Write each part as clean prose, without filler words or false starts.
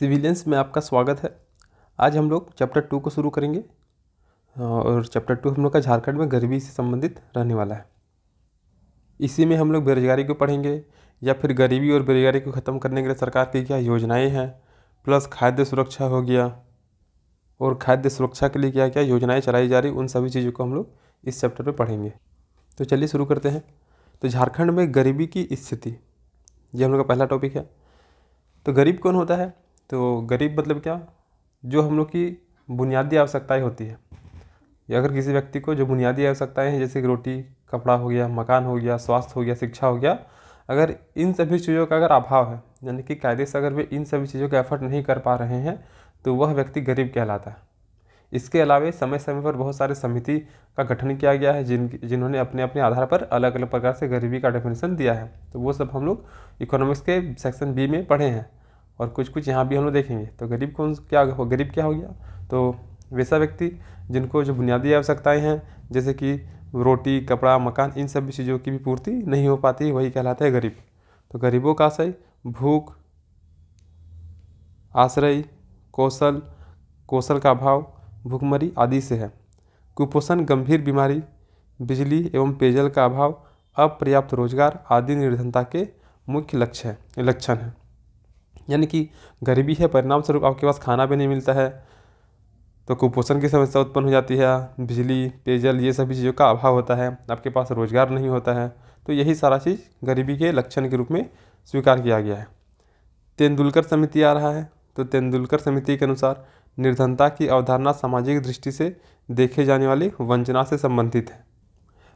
Civilians में आपका स्वागत है। आज हम लोग चैप्टर 2 को शुरू करेंगे और चैप्टर 2 हम लोग का झारखंड में गरीबी से संबंधित रहने वाला है। इसी में हम लोग बेरोजगारी को पढ़ेंगे या फिर गरीबी और बेरोजगारी को ख़त्म करने के लिए सरकार की क्या योजनाएं हैं, प्लस खाद्य सुरक्षा हो गया और खाद्य सुरक्षा के लिए क्या क्या योजनाएं चलाई जा रही, उन सभी चीज़ों को हम लोग इस चैप्टर में पढ़ेंगे। तो चलिए शुरू करते हैं। तो झारखंड में गरीबी की स्थिति, ये हम लोग का पहला टॉपिक है। तो गरीब कौन होता है? तो गरीब मतलब क्या, जो हम लोग की बुनियादी आवश्यकताएं होती है, या अगर किसी व्यक्ति को जो बुनियादी आवश्यकताएं हैं जैसे कि रोटी कपड़ा हो गया, मकान हो गया, स्वास्थ्य हो गया, शिक्षा हो गया, अगर इन सभी चीज़ों का अगर अभाव है, यानी कि कायदे से अगर वे इन सभी चीज़ों का एफर्ट नहीं कर पा रहे हैं तो वह व्यक्ति गरीब कहलाता है। इसके अलावा समय समय पर बहुत सारे समिति का गठन किया गया है जिन्होंने अपने अपने आधार पर अलग अलग प्रकार से गरीबी का डेफिनेशन दिया है। तो वो सब हम लोग इकोनॉमिक्स के सेक्शन बी में पढ़े हैं और कुछ कुछ यहाँ भी हम लोग देखेंगे। तो गरीब गरीब क्या हो गया? तो वैसा व्यक्ति जिनको जो बुनियादी आवश्यकताएं हैं जैसे कि रोटी कपड़ा मकान, इन सभी चीज़ों की भी पूर्ति नहीं हो पाती, वही कहलाता है गरीब। तो गरीबों का आशय भूख, आश्रय, कौशल का अभाव, भूखमरी आदि से है। कुपोषण, गंभीर बीमारी, बिजली एवं पेयजल का अभाव, अपर्याप्त रोजगार आदि निर्धनता के मुख्य लक्षण हैं। यानी कि गरीबी है, परिणाम स्वरूप आपके पास खाना भी नहीं मिलता है तो कुपोषण की समस्या उत्पन्न हो जाती है, बिजली पेयजल ये सभी चीज़ों का अभाव होता है, आपके पास रोजगार नहीं होता है। तो यही सारा चीज़ गरीबी के लक्षण के रूप में स्वीकार किया गया है। तेंदुलकर समिति आ रहा है। तो तेंदुलकर समिति के अनुसार निर्धनता की अवधारणा सामाजिक दृष्टि से देखे जाने वाली वंचना से संबंधित है।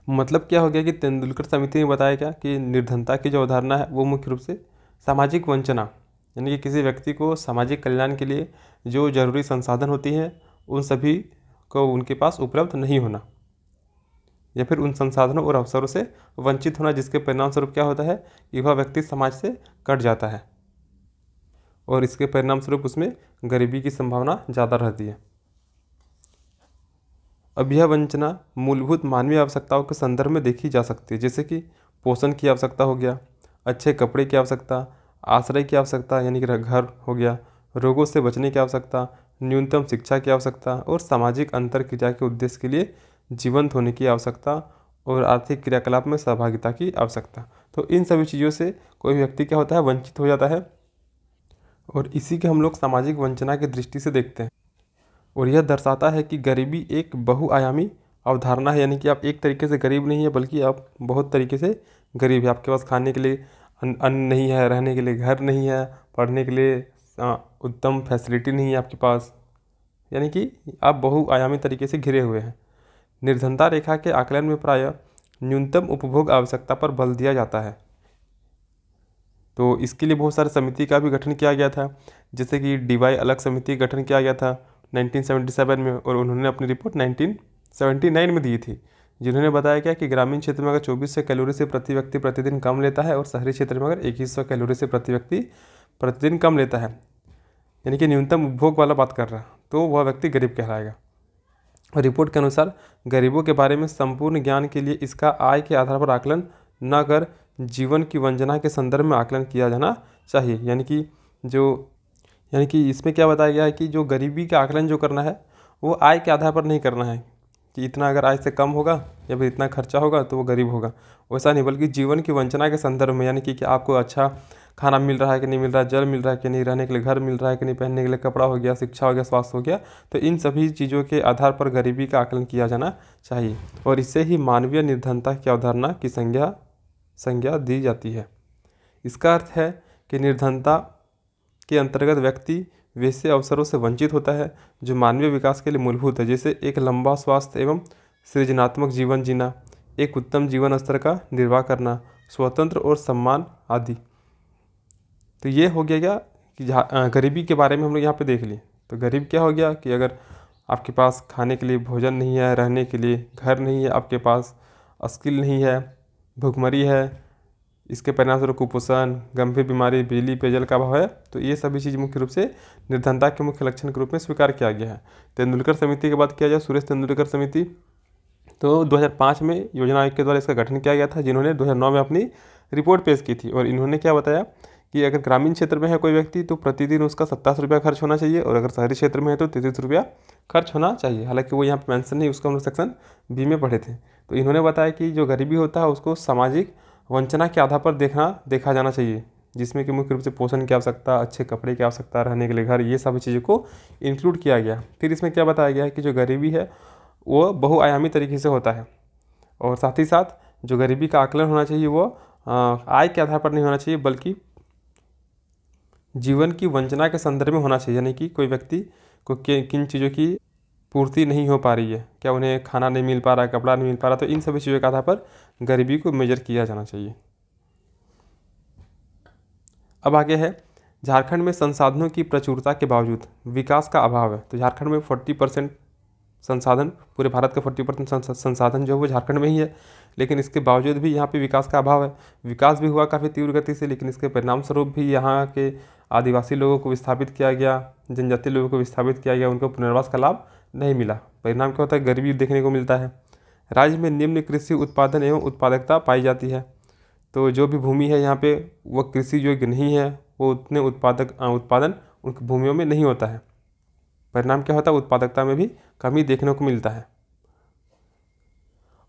मतलब क्या हो गया कि तेंदुलकर समिति ने बताया क्या कि निर्धनता की जो अवधारणा है वो मुख्य रूप से सामाजिक वंचना, यानी कि किसी व्यक्ति को सामाजिक कल्याण के लिए जो जरूरी संसाधन होती हैं उन सभी को उनके पास उपलब्ध नहीं होना, या फिर उन संसाधनों और अवसरों से वंचित होना, जिसके परिणाम स्वरूप क्या होता है कि वह व्यक्ति समाज से कट जाता है और इसके परिणाम स्वरूप उसमें गरीबी की संभावना ज़्यादा रहती है। अब यह वंचना मूलभूत मानवीय आवश्यकताओं के संदर्भ में देखी जा सकती है, जैसे कि पोषण की आवश्यकता हो गया, अच्छे कपड़े की आवश्यकता, आश्रय की आवश्यकता यानी कि घर हो गया, रोगों से बचने की आवश्यकता, न्यूनतम शिक्षा की आवश्यकता और सामाजिक अंतर क्रिया के उद्देश्य के लिए जीवंत होने की आवश्यकता और आर्थिक क्रियाकलाप में सहभागिता की आवश्यकता। तो इन सभी चीज़ों से कोई व्यक्ति क्या होता है, वंचित हो जाता है और इसी के हम लोग सामाजिक वंचना की दृष्टि से देखते हैं। और यह दर्शाता है कि गरीबी एक बहुआयामी अवधारणा है, यानी कि आप एक तरीके से गरीब नहीं है बल्कि आप बहुत तरीके से गरीब है। आपके पास खाने के लिए अन्न नहीं है, रहने के लिए घर नहीं है, पढ़ने के लिए उत्तम फैसिलिटी नहीं है आपके पास, यानी कि आप बहुआयामी तरीके से घिरे हुए हैं। निर्धनता रेखा के आकलन में प्रायः न्यूनतम उपभोग आवश्यकता पर बल दिया जाता है। तो इसके लिए बहुत सारे समिति का भी गठन किया गया था, जैसे कि DY अलग समिति का गठन किया गया था 1977 में और उन्होंने अपनी रिपोर्ट 1979 में दी थी, जिन्होंने बताया क्या कि ग्रामीण क्षेत्र में अगर 2400 कैलोरी से प्रति व्यक्ति प्रतिदिन कम लेता है और शहरी क्षेत्र में अगर 2100 कैलोरी से प्रति व्यक्ति प्रतिदिन कम लेता है, यानी कि न्यूनतम उपभोग वाला बात कर रहा है, तो वह व्यक्ति गरीब कहलाएगा। रिपोर्ट के अनुसार गरीबों के बारे में संपूर्ण ज्ञान के लिए इसका आय के आधार पर आकलन न कर जीवन की वंचना के संदर्भ में आकलन किया जाना चाहिए। यानी कि इसमें क्या बताया गया है कि जो गरीबी का आकलन जो करना है वो आय के आधार पर नहीं करना है कि इतना अगर आय से कम होगा या फिर इतना खर्चा होगा तो वो गरीब होगा, वैसा नहीं, बल्कि जीवन की वंचना के संदर्भ में, यानी कि आपको अच्छा खाना मिल रहा है कि नहीं मिल रहा है, जल मिल रहा है कि नहीं, रहने के लिए घर मिल रहा है कि नहीं, पहनने के लिए कपड़ा हो गया, शिक्षा हो गया, स्वास्थ्य हो गया, तो इन सभी चीज़ों के आधार पर गरीबी का आकलन किया जाना चाहिए और इससे ही मानवीय निर्धनता की अवधारणा की संज्ञा दी जाती है। इसका अर्थ है कि निर्धनता के अंतर्गत व्यक्ति वैसे अवसरों से वंचित होता है जो मानवीय विकास के लिए मूलभूत है, जैसे एक लंबा स्वास्थ्य एवं सृजनात्मक जीवन जीना, एक उत्तम जीवन स्तर का निर्वाह करना, स्वतंत्र और सम्मान आदि। तो ये हो गया क्या कि गरीबी के बारे में हम लोग यहाँ पे देख लिए। तो गरीब क्या हो गया कि अगर आपके पास खाने के लिए भोजन नहीं है, रहने के लिए घर नहीं है, आपके पास स्किल नहीं है, भूखमरी है, इसके परिणाम स्वरूप कुपोषण, गंभीर बीमारी, बिजली पेयजल का अभाव है, तो ये सभी चीज़ मुख्य रूप से निर्धनता के मुख्य लक्षण के रूप में स्वीकार किया गया है। तेंदुलकर समिति की बात किया जाए, सुरेश तेंदुलकर समिति, तो 2005 में योजना आयोग के द्वारा इसका गठन किया गया था, जिन्होंने 2009 में अपनी रिपोर्ट पेश की थी और इन्होंने क्या बताया कि अगर ग्रामीण क्षेत्र में है कोई व्यक्ति तो प्रतिदिन उसका 27 रुपया खर्च होना चाहिए, और अगर शहरी क्षेत्र में है तो 33 रुपया खर्च होना चाहिए। हालांकि वो यहाँ पे मेंशन नहीं, उसको हम लोग सेक्शन बी में पढ़े थे। तो इन्होंने बताया कि जो गरीबी होता है उसको सामाजिक वंचना के आधार पर देखा जाना चाहिए, जिसमें कि मुख्य रूप से पोषण की आवश्यकता, अच्छे कपड़े की आवश्यकता, रहने के लिए घर, ये सभी चीज़ों को इंक्लूड किया गया। फिर इसमें क्या बताया गया है कि जो गरीबी है वो बहुआयामी तरीके से होता है, और साथ ही साथ जो गरीबी का आकलन होना चाहिए वो आय के आधार पर नहीं होना चाहिए, बल्कि जीवन की वंचना के संदर्भ में होना चाहिए। यानी कि कोई व्यक्ति को किन चीज़ों की पूर्ति नहीं हो पा रही है, क्या उन्हें खाना नहीं मिल पा रहा है, कपड़ा नहीं मिल पा रहा, तो इन सभी चीज़ों के आधार पर गरीबी को मेजर किया जाना चाहिए। अब आगे है, झारखंड में संसाधनों की प्रचुरता के बावजूद विकास का अभाव है। तो झारखंड में 40% संसाधन, पूरे भारत का 40% संसाधन जो है वो झारखंड में ही है, लेकिन इसके बावजूद भी यहाँ पे विकास का अभाव है। विकास भी हुआ काफ़ी तीव्र गति से, लेकिन इसके परिणाम स्वरूप भी यहाँ के आदिवासी लोगों को विस्थापित किया गया, जनजातीय लोगों को विस्थापित किया गया, उनको पुनर्वास का लाभ नहीं मिला। परिणाम क्या होता है, गरीबी देखने को मिलता है। राज्य में निम्न कृषि उत्पादन एवं उत्पादकता पाई जाती है। तो जो भी भूमि है यहाँ पे वह कृषि योग्य नहीं है, वो उतने उत्पादन उन भूमियों में नहीं होता है। परिणाम क्या होता है, उत्पादकता में भी कमी देखने को मिलता है।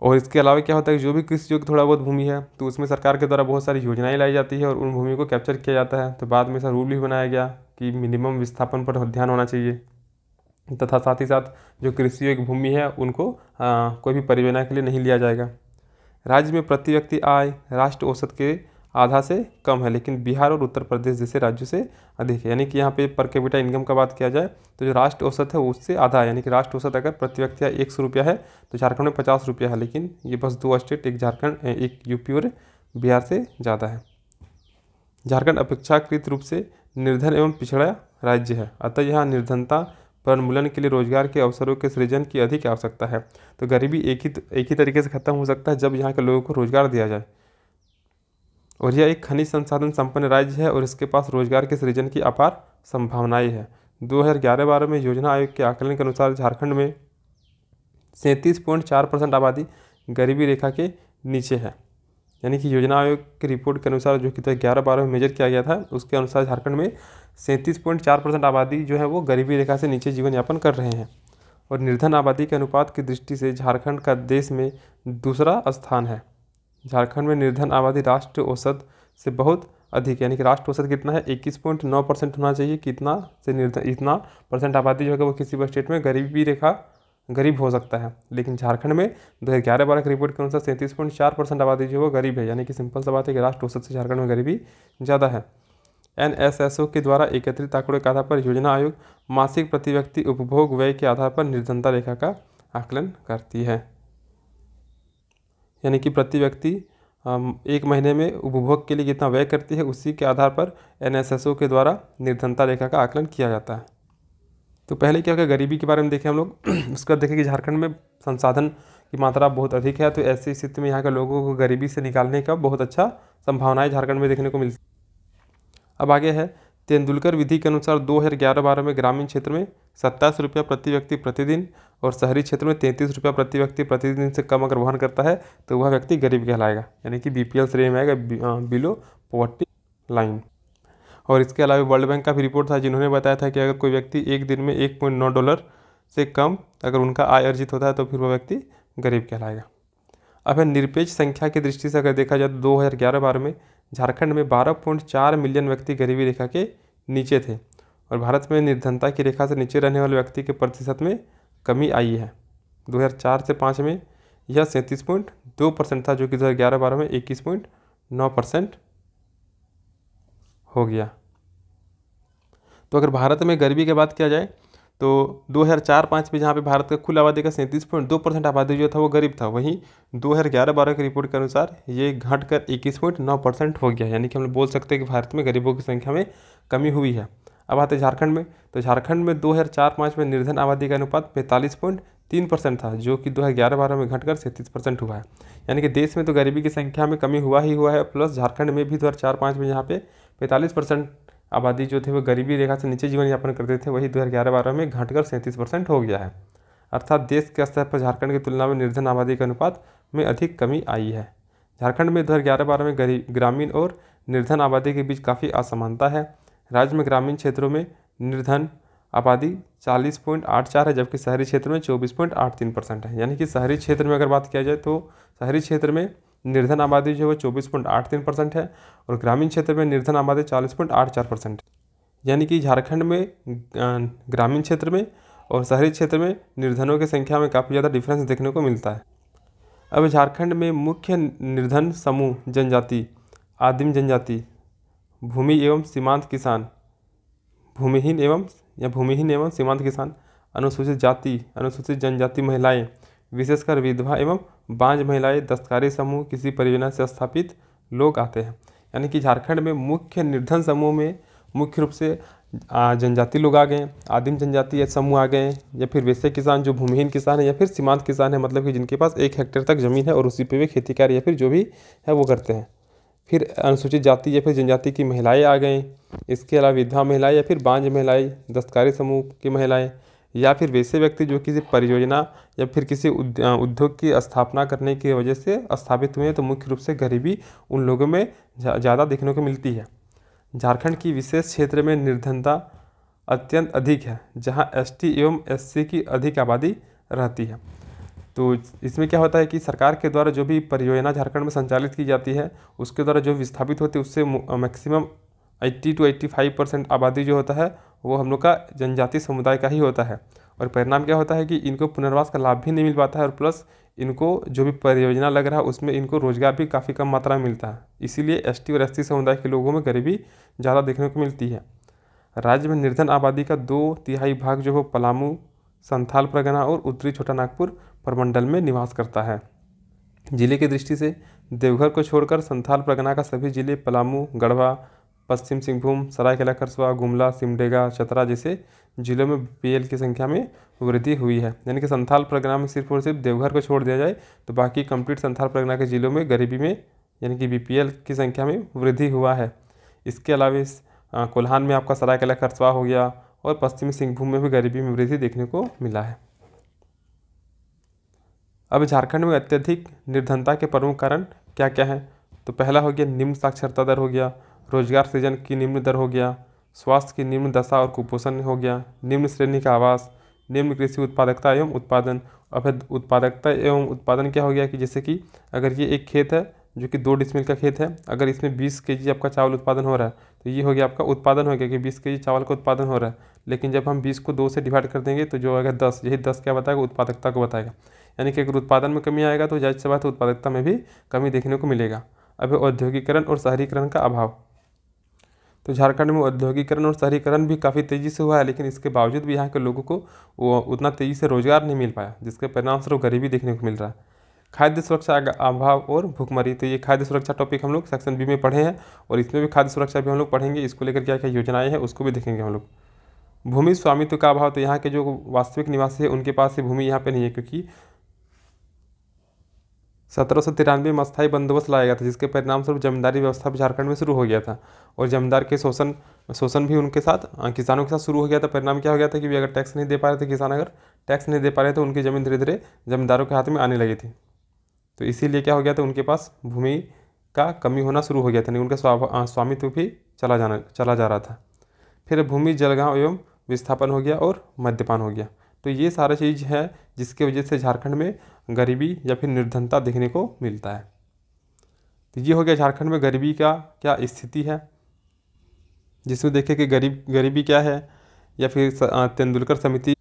और इसके अलावा क्या होता है कि जो भी कृषि योग्य थोड़ा बहुत भूमि है तो उसमें सरकार के द्वारा बहुत सारी योजनाएं लाई जाती है और उन भूमि को कैप्चर किया जाता है। तो बाद में ऐसा रूल भी बनाया गया कि मिनिमम विस्थापन पर ध्यान होना चाहिए, तथा साथ ही साथ जो कृषि योग्य भूमि है उनको कोई भी परियोजना के लिए नहीं लिया जाएगा। राज्य में प्रति व्यक्ति आय राष्ट्र औसत के आधा से कम है, लेकिन बिहार और उत्तर प्रदेश जैसे राज्यों से अधिक है। यानी कि यहाँ पे पर कैपिटा इनकम का बात किया जाए तो जो राष्ट्र औसत है उससे आधा है। यानी कि राष्ट्र औसत अगर प्रति व्यक्ति 100 रुपया है तो झारखंड में 50 रुपया है, लेकिन ये बस 2 स्टेट, एक झारखंड, एक यूपी और बिहार से ज़्यादा है। झारखंड अपेक्षाकृत रूप से निर्धन एवं पिछड़ा राज्य है, अतः यहाँ निर्धनता पर उन्मूलन के लिए रोजगार के अवसरों के सृजन की अधिक आवश्यकता है। तो गरीबी एक ही तरीके से खत्म हो सकता है जब यहाँ के लोगों को रोजगार दिया जाए। और यह एक खनिज संसाधन संपन्न राज्य है और इसके पास रोजगार के सृजन की अपार संभावनाएं हैं। 2011-12 में योजना आयोग के आकलन के अनुसार झारखंड में 37.4% आबादी गरीबी रेखा के नीचे है। यानी कि योजना आयोग की रिपोर्ट के अनुसार जो कि 2011-12 में मेजर किया गया था, उसके अनुसार झारखंड में 37.4% आबादी जो है वो गरीबी रेखा से नीचे जीवन यापन कर रहे हैं। और निर्धन आबादी के अनुपात की दृष्टि से झारखंड का देश में दूसरा स्थान है। झारखंड में निर्धन आबादी राष्ट्रीय औसत से बहुत अधिक, यानी कि राष्ट्रीय औसत कितना है, 21.9% होना चाहिए कि इतना परसेंट आबादी जो है वो किसी भी स्टेट में गरीब हो सकता है। लेकिन झारखंड में 2011-12 की रिपोर्ट के अनुसार 37.4% आबादी जो है वो गरीब है। यानी कि सिंपल सा बात है कि राष्ट्रीय औसत से झारखंड में गरीबी ज़्यादा है। NSSO के द्वारा एकत्रित आंकड़ों के आधार पर योजना आयोग मासिक प्रति व्यक्ति उपभोग व्यय के आधार पर निर्धनता रेखा का आकलन करती है। यानी कि प्रति व्यक्ति एक महीने में उपभोग के लिए कितना व्यय करती है, उसी के आधार पर NSSO के द्वारा निर्धनता रेखा का आकलन किया जाता है। तो पहले क्या होगा, गरीबी के बारे में देखें हम लोग। उसके बाद देखें कि झारखंड में संसाधन की मात्रा बहुत अधिक है, तो ऐसी स्थिति में यहाँ के लोगों को गरीबी से निकालने का बहुत अच्छा संभावनाएं झारखंड में देखने को मिलती। अब आगे है, तेंदुलकर विधि के अनुसार 2011-12 में ग्रामीण क्षेत्र में 27 रुपया प्रति व्यक्ति प्रतिदिन और शहरी क्षेत्र में 33 रुपया प्रति व्यक्ति प्रतिदिन से कम अगर वहन करता है तो वह व्यक्ति गरीब कहलाएगा। यानी कि BPL श्रेणी में आएगा, बिलो पॉवर्टी लाइन। और इसके अलावा वर्ल्ड बैंक का भी रिपोर्ट था, जिन्होंने बताया था कि अगर कोई व्यक्ति एक दिन में $1.9 से कम अगर उनका आय अर्जित होता है तो फिर वह व्यक्ति गरीब कहलाएगा। अब है, निरपेक्ष संख्या की दृष्टि से अगर देखा जाए तो 2011-12 में झारखंड में 12.4 मिलियन व्यक्ति गरीबी रेखा के नीचे थे और भारत में निर्धनता की रेखा से नीचे रहने वाले व्यक्ति के प्रतिशत में कमी आई है। 2004 से 5 में यह 37.2% था, जो कि 2011-12 में 21.9% हो गया। तो अगर भारत में गरीबी की बात किया जाए तो 2004-5 में जहाँ पे भारत का कुल आबादी का 37.2% आबादी जो था वो गरीब था, वहीं 2011-12 की रिपोर्ट के अनुसार ये घटकर 21.9% हो गया। यानी कि हम लोग बोल सकते हैं कि भारत में गरीबों की संख्या में कमी हुई है। अब आते हैं झारखंड में। तो झारखंड में 2004-5 में निर्धन आबादी का अनुपात 45.3% था, जो कि 2011-12 में घटकर 37% हुआ है। यानी कि देश में तो गरीबी की संख्या में कमी हुआ ही हुआ है, प्लस झारखंड में भी 2004-5 में यहाँ पे 45% आबादी जो थे वो गरीबी रेखा से नीचे जीवन यापन करते थे, वही 2011-12 में घटकर 37% हो गया है। अर्थात देश के स्तर पर झारखंड की तुलना में निर्धन आबादी के अनुपात में अधिक कमी आई है। झारखंड में 2011-12 में ग्रामीण और निर्धन आबादी के बीच काफ़ी असमानता है। राज्य में ग्रामीण क्षेत्रों में निर्धन आबादी 40.84 है, जबकि शहरी क्षेत्र में 24.83% है। यानी कि शहरी क्षेत्र में अगर बात किया जाए तो शहरी क्षेत्र में निर्धन आबादी जो है वो 24.83% है और ग्रामीण क्षेत्र में निर्धन आबादी 40.84% है। यानी कि झारखंड में ग्रामीण क्षेत्र में और शहरी क्षेत्र में निर्धनों की संख्या में काफ़ी ज़्यादा डिफरेंस देखने को मिलता है। अब झारखंड में मुख्य निर्धन समूह जनजाति, आदिम जनजाति, भूमि एवं सीमांत किसान, भूमिहीन एवं सीमांत किसान, अनुसूचित जाति, अनुसूचित जनजाति महिलाएं, विशेषकर विधवा एवं बांझ महिलाएं, दस्तकारी समूह, किसी परियोजना से स्थापित लोग आते हैं। यानी कि झारखंड में मुख्य निर्धन समूह में मुख्य रूप से जनजाति लोग आ गए, आदिम जनजाति समूह आ गए, या फिर वैसे किसान जो भूमिहीन किसान है, या फिर सीमांत किसान है, मतलब कि जिनके पास 1 हेक्टेयर तक जमीन है और उसी पे वे खेती कार्य या फिर जो भी है वो करते हैं। फिर अनुसूचित जाति या फिर जनजाति की महिलाएं आ गई। इसके अलावा विधवा महिलाएं या फिर बांझ महिलाएं, दस्तकारी समूह की महिलाएं, या फिर वैसे व्यक्ति जो किसी परियोजना या फिर किसी उद्योग की स्थापना करने की वजह से स्थापित हुए हैं। तो मुख्य रूप से गरीबी उन लोगों में ज़्यादा देखने को मिलती है। झारखंड की विशेष क्षेत्र में निर्धनता अत्यंत अधिक है, जहाँ एसटी एवं एससी की अधिक आबादी रहती है। तो इसमें क्या होता है कि सरकार के द्वारा जो भी परियोजना झारखंड में संचालित की जाती है, उसके द्वारा जो विस्थापित होती है उससे मैक्सिमम 80 to 85% आबादी जो होता है वो हम लोग का जनजाति समुदाय का ही होता है। और परिणाम क्या होता है कि इनको पुनर्वास का लाभ भी नहीं मिल पाता है और प्लस इनको जो भी परियोजना लग रहा है उसमें इनको रोजगार भी काफ़ी कम मात्रा में मिलता है। इसीलिए एसटी और एससी समुदाय के लोगों में गरीबी ज़्यादा देखने को मिलती है। राज्य में निर्धन आबादी का 2/3 भाग जो है पलामू, संथाल परगना और उत्तरी छोटा नागपुर प्रमंडल में निवास करता है। जिले की दृष्टि से देवघर को छोड़कर संथाल परगना का सभी जिले पलामू, गढ़वा, पश्चिम सिंहभूम, सरायकेला खरसुआ, गुमला, सिमडेगा, चतरा जैसे जिलों में बीपीएल की संख्या में वृद्धि हुई है। यानी कि संथाल परगना में सिर्फ और सिर्फ देवघर को छोड़ दिया जाए तो बाकी कंप्लीट संथाल परगना के जिलों में गरीबी में यानी कि बीपीएल की संख्या में वृद्धि हुआ है। इसके अलावा कोल्हान में आपका सरायकेला खरसुआ हो गया और पश्चिमी सिंहभूम में भी गरीबी में वृद्धि देखने को मिला है। अब झारखंड में अत्यधिक निर्धनता के प्रमुख कारण क्या क्या हैं? तो पहला हो गया निम्न साक्षरता दर हो गया, रोजगार सृजन की निम्न दर हो गया, स्वास्थ्य की निम्न दशा और कुपोषण हो गया, निम्न श्रेणी का आवास, निम्न कृषि उत्पादकता एवं उत्पादन। और फिर उत्पादकता एवं उत्पादन क्या हो गया कि जैसे कि अगर ये एक खेत है जो कि 2 डिसमिल का खेत है, अगर इसमें 20 kg आपका चावल उत्पादन हो रहा है तो ये हो गया आपका उत्पादन हो गया कि 20 kg चावल का उत्पादन हो रहा है। लेकिन जब हम 20 को 2 से डिवाइड कर देंगे तो जो अगर 10, यही 10 क्या बताएगा? उत्पादकता को बताएगा। यानी कि अगर उत्पादन में कमी आएगा तो जाहिर सी बात है उत्पादकता में भी कमी देखने को मिलेगा। अब औद्योगिकरण और शहरीकरण का अभाव। तो झारखंड में औद्योगिकरण और शहरीकरण भी काफ़ी तेज़ी से हुआ है, लेकिन इसके बावजूद भी यहाँ के लोगों को वो उतना तेज़ी से रोजगार नहीं मिल पाया, जिसके परिणाम स्वरूप गरीबी देखने को मिल रहा है। खाद्य सुरक्षा अभाव और भुखमरी। तो ये खाद्य सुरक्षा टॉपिक हम लोग सेक्शन बी में पढ़े हैं और इसमें भी खाद्य सुरक्षा भी हम लोग पढ़ेंगे। इसको लेकर क्या क्या योजनाएं हैं उसको भी देखेंगे हम लोग। भूमि स्वामित्व का अभाव। तो यहाँ के जो वास्तविक निवासी है उनके पास ये भूमि यहाँ पे नहीं है, क्योंकि 1793 में अस्थायी बंदोबस्त लाया गया था, जिसके परिणाम स्वरूप जमींदारी व्यवस्था भी झारखंड में शुरू हो गया था और जमींदार के शोषण भी उनके साथ किसानों के साथ शुरू हो गया था। परिणाम क्या हो गया था कि वे अगर टैक्स नहीं दे पा रहे थे, किसान अगर टैक्स नहीं दे पा रहे थे, उनकी ज़मीन धीरे धीरे जमींदारों के हाथ में आने लगी थी। तो इसीलिए क्या हो गया था, उनके पास भूमि का कमी होना शुरू हो गया था, नहीं उनका स्वामित्व भी चला जा रहा था। फिर भूमि जलगांव एवं विस्थापन हो गया और मद्यपान हो गया। तो ये सारा चीज़ है जिसके वजह से झारखंड में गरीबी या फिर निर्धनता देखने को मिलता है। तो ये हो गया झारखंड में गरीबी का क्या स्थिति है, जिसमें देखें कि गरीबी क्या है, या फिर तेंदुलकर समिति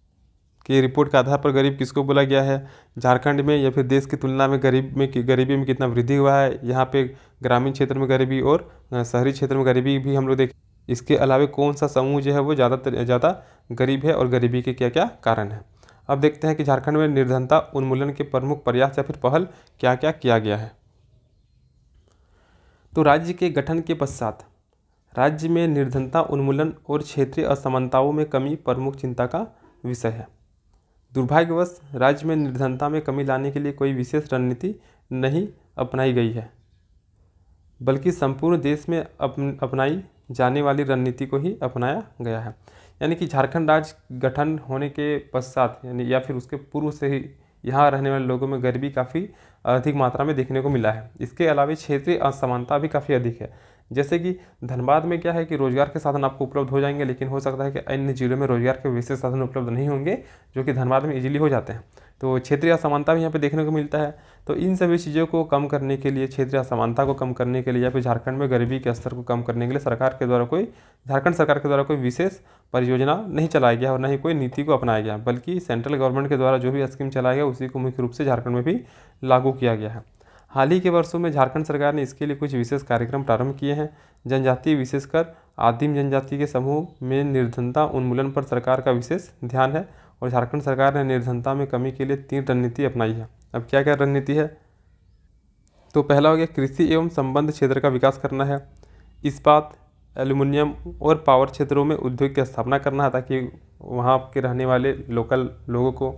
की रिपोर्ट के आधार पर गरीब किसको बोला गया है झारखंड में, या फिर देश की तुलना में गरीबी में कितना वृद्धि हुआ है। यहाँ पे ग्रामीण क्षेत्र में गरीबी और शहरी क्षेत्र में गरीबी भी हम लोग देखें। इसके अलावा कौन सा समूह जो है वो ज़्यादा गरीब है और गरीबी के क्या क्या कारण है। अब देखते हैं कि झारखंड में निर्धनता उन्मूलन के प्रमुख प्रयास या फिर पहल क्या क्या किया गया है। तो राज्य के गठन के पश्चात राज्य में निर्धनता उन्मूलन और क्षेत्रीय असमानताओं में कमी प्रमुख चिंता का विषय है। दुर्भाग्यवश राज्य में निर्धनता में कमी लाने के लिए कोई विशेष रणनीति नहीं अपनाई गई है, बल्कि संपूर्ण देश में अपनाई जाने वाली रणनीति को ही अपनाया गया है। यानी कि झारखंड राज्य गठन होने के पश्चात यानी या फिर उसके पूर्व से ही यहाँ रहने वाले लोगों में गरीबी काफ़ी अधिक मात्रा में देखने को मिला है। इसके अलावा क्षेत्रीय असमानता भी काफ़ी अधिक है। जैसे कि धनबाद में क्या है कि रोजगार के साधन आपको उपलब्ध हो जाएंगे, लेकिन हो सकता है कि अन्य जिलों में रोजगार के विशेष साधन उपलब्ध नहीं होंगे जो कि धनबाद में इजीली हो जाते हैं। तो क्षेत्रीय असमानता भी यहाँ पे देखने को मिलता है। तो इन सभी चीज़ों को कम करने के लिए, क्षेत्रीय असमानता को कम करने के लिए या फिर झारखंड में गरीबी के स्तर को कम करने के लिए झारखंड सरकार के द्वारा कोई विशेष परियोजना नहीं चलाया गया और न ही कोई नीति को अपनाया गया, बल्कि सेंट्रल गवर्नमेंट के द्वारा जो भी स्कीम चलाया गया उसी को मुख्य रूप से झारखंड में भी लागू किया गया है। हाल ही के वर्षों में झारखंड सरकार ने इसके लिए कुछ विशेष कार्यक्रम प्रारंभ किए हैं। जनजाति, विशेषकर आदिम जनजाति के समूह में निर्धनता उन्मूलन पर सरकार का विशेष ध्यान है और झारखंड सरकार ने निर्धनता में कमी के लिए 3 रणनीति अपनाई है। अब क्या क्या रणनीति है? तो पहला हो गया कृषि एवं संबंध क्षेत्र का विकास करना है। इस्पात, एल्युमिनियम और पावर क्षेत्रों में उद्योग की स्थापना करना है ताकि वहाँ के रहने वाले लोकल लोगों को